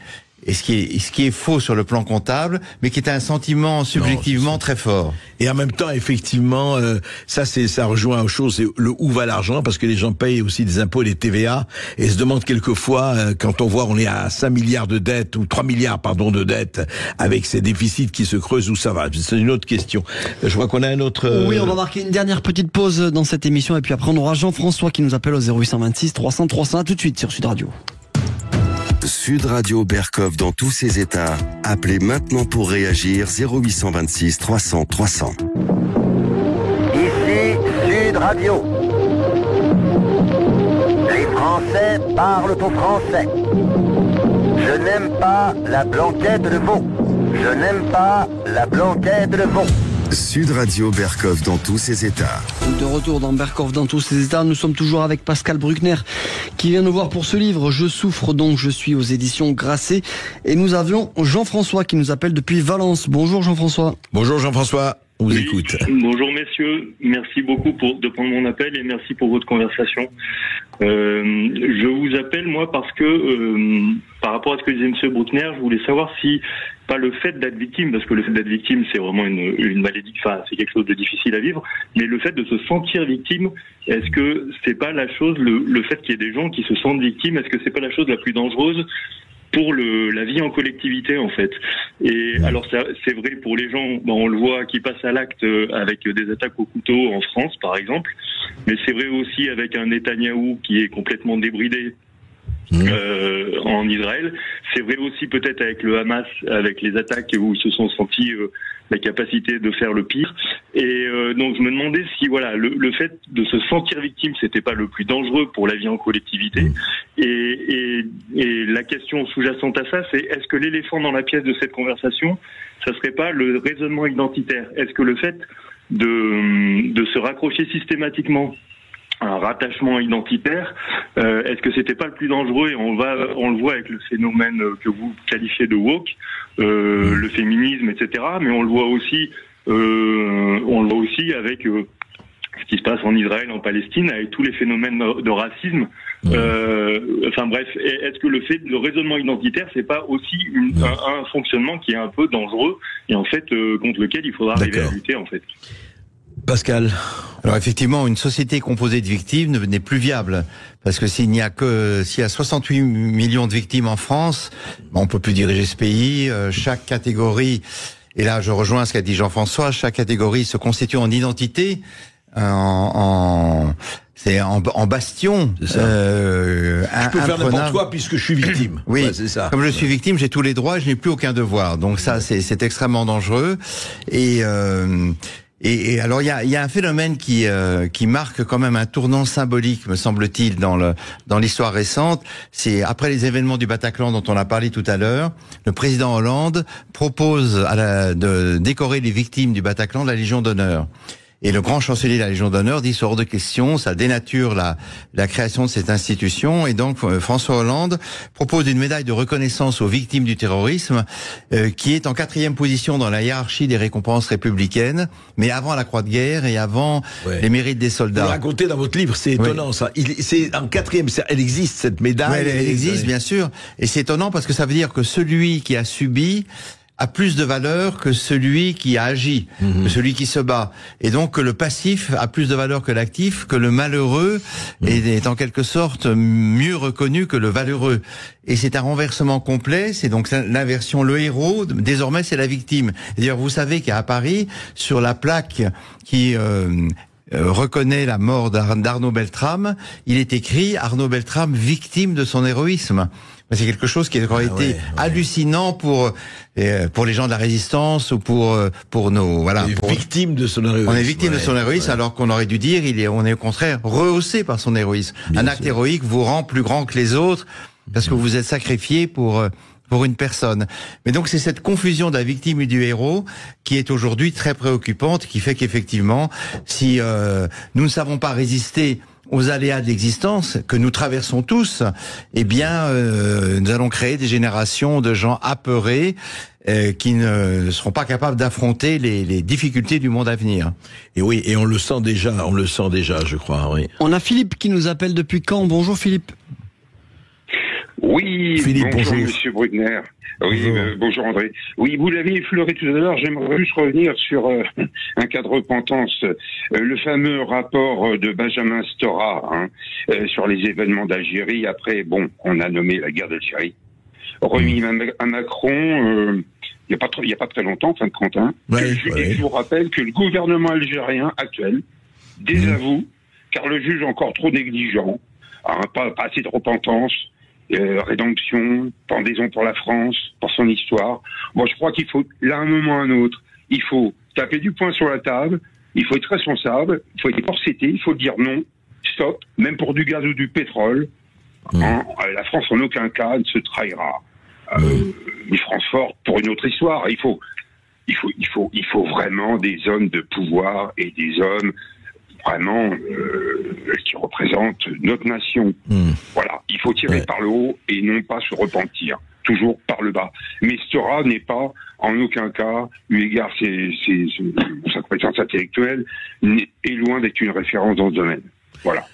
Et ce qui est faux sur le plan comptable, mais qui est un sentiment subjectivement très fort. Et en même temps, effectivement, ça rejoint aux choses, c'est le où va l'argent, parce que les gens payent aussi des impôts et des TVA, et se demandent quelquefois, quand on voit on est à 5 milliards de dettes, ou 3 milliards, pardon, de dettes, avec ces déficits qui se creusent, où ça va. C'est une autre question. Je vois qu'on a un autre... Oui, on va marquer une dernière petite pause dans cette émission, et puis après on aura Jean-François qui nous appelle au 0826 300 300, tout de suite sur Sud Radio. Sud Radio Berkov dans tous ses états. Appelez maintenant pour réagir 0826 300 300. Ici Sud Radio. Les Français parlent au français. Je n'aime pas la blanquette de veau. Je n'aime pas la blanquette de veau. Sud Radio Berkov dans tous ses états. De retour dans Berkov dans tous ses états, nous sommes toujours avec Pascal Bruckner qui vient nous voir pour ce livre Je souffre donc je suis aux éditions Grasset, et nous avions Jean-François qui nous appelle depuis Valence. Bonjour Jean-François. Bonjour Jean-François, on vous écoute. Bonjour messieurs, merci beaucoup de prendre mon appel et merci pour votre conversation. Je vous appelle moi parce que par rapport à ce que disait M. Bruckner, je voulais savoir si pas le fait d'être victime, parce que le fait d'être victime c'est vraiment une maladie, enfin c'est quelque chose de difficile à vivre, mais le fait de se sentir victime, est-ce que c'est pas la chose, le fait qu'il y ait des gens qui se sentent victimes, est-ce que c'est pas la chose la plus dangereuse pour la vie en collectivité en fait? Et alors c'est vrai pour les gens, on le voit, qui passent à l'acte avec des attaques au couteau en France par exemple, mais c'est vrai aussi avec un Netanyahou qui est complètement débridé en Israël. C'est vrai aussi peut-être avec le Hamas, avec les attaques où ils se sont sentis la capacité de faire le pire. Et donc je me demandais si voilà le fait de se sentir victime, c'était pas le plus dangereux pour la vie en collectivité. Et la question sous-jacente à ça, c'est est-ce que l'éléphant dans la pièce de cette conversation, ça serait pas le raisonnement identitaire? Est-ce que le fait de se raccrocher systématiquement un rattachement identitaire, est-ce que c'était pas le plus dangereux? Et on le voit avec le phénomène que vous qualifiez de woke, le féminisme, etc. Mais on le voit aussi avec ce qui se passe en Israël, en Palestine, avec tous les phénomènes de racisme. Enfin bref, est-ce que le raisonnement identitaire, c'est pas aussi un fonctionnement qui est un peu dangereux et en fait contre lequel il faudra arriver à lutter en fait? Pascal. Alors effectivement, une société composée de victimes n'est plus viable, parce que s'il y a 68 millions de victimes en France, on peut plus diriger ce pays. Chaque catégorie, et là je rejoins ce qu'a dit Jean-François, chaque catégorie se constitue en identité, en bastion. Je peux faire n'importe quoi puisque je suis victime. Oui, ouais, c'est ça. Comme je suis victime, j'ai tous les droits et je n'ai plus aucun devoir. Donc ça, c'est extrêmement dangereux. Et alors il y a un phénomène qui marque quand même un tournant symbolique, me semble-t-il, dans l'histoire récente. C'est après les événements du Bataclan dont on a parlé tout à l'heure, le président Hollande propose de décorer les victimes du Bataclan de la Légion d'honneur. Et le grand chancelier de la Légion d'honneur dit c'est hors de question, ça dénature la création de cette institution. Et donc François Hollande propose une médaille de reconnaissance aux victimes du terrorisme qui est en 4e position dans la hiérarchie des récompenses républicaines, mais avant la Croix de guerre et avant les mérites des soldats. Vous racontez dans votre livre, c'est étonnant ça. C'est en 4e, elle existe cette médaille. Elle existe bien sûr, et c'est étonnant parce que ça veut dire que celui qui a subi a plus de valeur que celui qui a agi, que celui qui se bat. Et donc que le passif a plus de valeur que l'actif, que le malheureux est en quelque sorte mieux reconnu que le valeureux. Et c'est un renversement complet, c'est donc l'inversion. Le héros, désormais, c'est la victime. D'ailleurs, vous savez qu'à Paris, sur la plaque qui reconnaît la mort d'Arnaud Beltrame, il est écrit Arnaud Beltrame, victime de son héroïsme. C'est quelque chose qui aurait été hallucinant pour les gens de la résistance ou pour nos victimes de son héroïsme. On est victime de son héroïsme alors qu'on aurait dû dire on est au contraire rehaussé par son héroïsme. Un acte héroïque vous rend plus grand que les autres parce que vous vous êtes sacrifié pour une personne. Mais donc c'est cette confusion de la victime et du héros qui est aujourd'hui très préoccupante, qui fait qu'effectivement, si nous ne savons pas résister aux aléas de l'existence que nous traversons tous, eh bien, nous allons créer des générations de gens apeurés qui ne seront pas capables d'affronter les difficultés du monde à venir. Et oui, et on le sent déjà, je crois. Oui. On a Philippe qui nous appelle depuis Caen. Bonjour Philippe. Oui, Philippe, bonjour Monsieur Bruckner. Oui, bonjour André. Oui, vous l'avez effleuré tout à l'heure, j'aimerais juste revenir sur un cas de repentance. Le fameux rapport de Benjamin Stora sur les événements d'Algérie. Après, on a nommé la guerre d'Algérie. Remis à Macron, il y a pas très longtemps, en fin de compte. Et je vous rappelle que le gouvernement algérien actuel désavoue, car le juge encore trop négligent, pas assez de repentance, rédemption, pendaison pour la France, pour son histoire. Moi, je crois qu'il faut, là, un moment ou un autre, il faut taper du poing sur la table, il faut être responsable, il faut être corseté, il faut dire non, stop, même pour du gaz ou du pétrole. La France, en aucun cas, ne se trahira. Une France forte pour une autre histoire. Il faut vraiment des hommes de pouvoir et des hommes vraiment qui représentent notre nation. Voilà, il faut tirer par le haut et non pas se repentir, toujours par le bas. Mais Stora n'est pas, en aucun cas, eu égard sa compétence intellectuelle, est loin d'être une référence dans ce domaine. Voilà.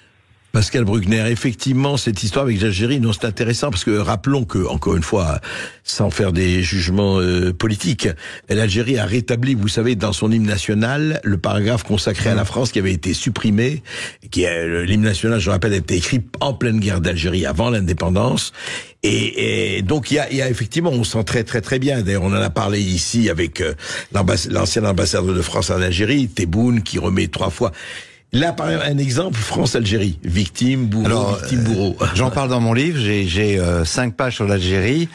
Pascal Bruckner, effectivement, cette histoire avec l'Algérie, c'est intéressant parce que rappelons que, encore une fois, sans faire des jugements politiques, l'Algérie a rétabli, vous savez, dans son hymne national, le paragraphe consacré à la France qui avait été supprimé, l'hymne national, je rappelle, a été écrit en pleine guerre d'Algérie avant l'indépendance. Et donc il y a effectivement, on sent très très très bien. D'ailleurs, on en a parlé ici avec l'ancien ambassadeur de France en Algérie, Tebboune, qui remet 3 fois. Là, par exemple, un exemple, France-Algérie. Victime, bourreau, victime, bourreau. J'en parle dans mon livre, j'ai 5 pages sur l'Algérie.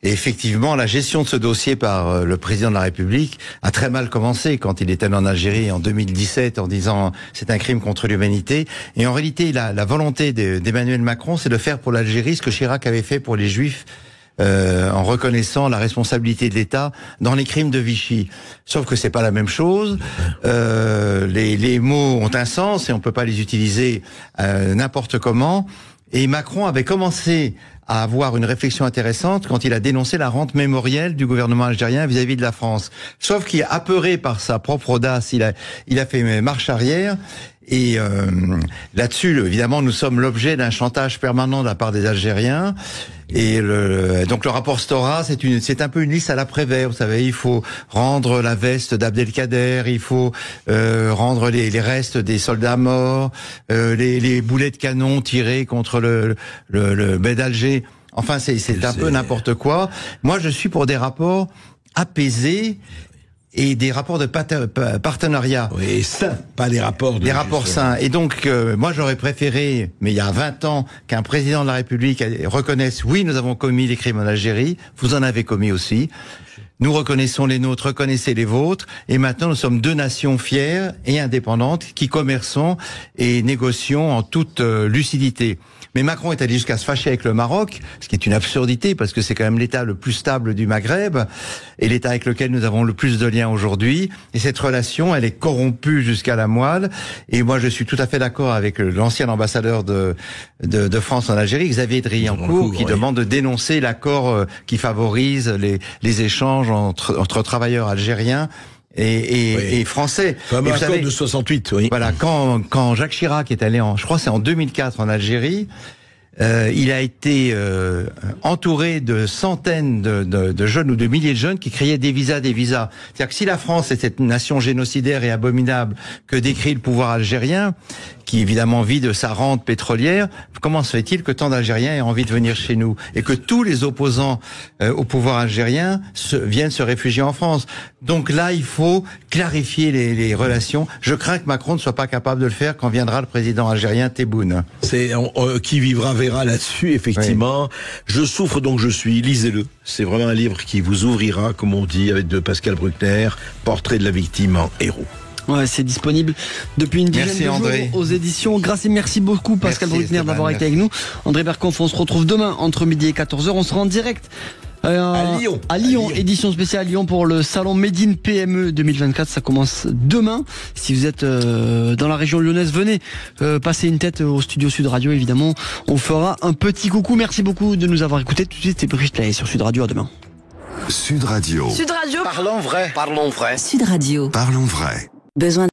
Et effectivement, la gestion de ce dossier par le président de la République a très mal commencé quand il était en Algérie en 2017 en disant c'est un crime contre l'humanité. Et en réalité, la volonté d'Emmanuel Macron, c'est de faire pour l'Algérie ce que Chirac avait fait pour les Juifs. En reconnaissant la responsabilité de l'État dans les crimes de Vichy. Sauf que c'est pas la même chose. Les mots ont un sens et on peut pas les utiliser n'importe comment. Et Macron avait commencé à avoir une réflexion intéressante quand il a dénoncé la rente mémorielle du gouvernement algérien vis-à-vis de la France. Sauf qu'il, apeuré par sa propre audace, il a fait marche arrière. Et là-dessus, évidemment, nous sommes l'objet d'un chantage permanent de la part des Algériens. Et donc le rapport Stora, c'est un peu une liste à l'après-vert. Vous savez, il faut rendre la veste d'Abdelkader, il faut rendre les restes des soldats morts, les boulets de canon tirés contre le baie d'Alger. Enfin, c'est un peu n'importe quoi. Moi, je suis pour des rapports apaisés. Et des rapports de partenariat. Oui, sains, pas des rapports des rapports sains. Et donc, moi, j'aurais préféré, mais il y a 20 ans, qu'un président de la République reconnaisse, oui, nous avons commis les crimes en Algérie, vous en avez commis aussi. Nous reconnaissons les nôtres, reconnaissez les vôtres, et maintenant nous sommes 2 nations fières et indépendantes qui commerçons et négocions en toute lucidité. Mais Macron est allé jusqu'à se fâcher avec le Maroc, ce qui est une absurdité parce que c'est quand même l'État le plus stable du Maghreb et l'État avec lequel nous avons le plus de liens aujourd'hui. Et cette relation, elle est corrompue jusqu'à la moelle. Et moi, je suis tout à fait d'accord avec l'ancien ambassadeur de France en Algérie, Xavier Driancourt, qui demande de dénoncer l'accord qui favorise les échanges entre travailleurs algériens et français. Fameux accord de 68, oui. Voilà, quand Jacques Chirac est allé je crois c'est en 2004 en Algérie, il a été entouré de centaines de jeunes ou de milliers de jeunes qui criaient des visas, des visas. C'est-à-dire que si la France est cette nation génocidaire et abominable que décrit le pouvoir algérien, qui évidemment vit de sa rente pétrolière, comment se fait-il que tant d'Algériens aient envie de venir chez nous et que tous les opposants au pouvoir algérien viennent se réfugier en France? Donc là, il faut clarifier les relations. Je crains que Macron ne soit pas capable de le faire quand viendra le président algérien Tebboune. C'est qui vivra verra là-dessus, effectivement. Oui. Je souffre donc je suis. Lisez-le. C'est vraiment un livre qui vous ouvrira, comme on dit, avec de Pascal Bruckner, Portrait de la victime en héros. Ouais, c'est disponible depuis une dizaine de jours André. Aux éditions Grâce, et merci beaucoup Pascal Bruckner d'avoir été avec nous. André Berkoff, on se retrouve demain entre midi et 14h. On sera en direct à Lyon, édition spéciale Lyon pour le salon Made in PME 2024. Ça commence demain. Si vous êtes dans la région lyonnaise, venez passer une tête au studio Sud Radio. Évidemment, on fera un petit coucou. Merci beaucoup de nous avoir écoutés. Tout de suite, c'est Brigitte Lahaye sur Sud Radio. À demain. Sud Radio. Sud Radio. Parlons vrai. Parlons vrai. Sud Radio. Parlons vrai. Besoin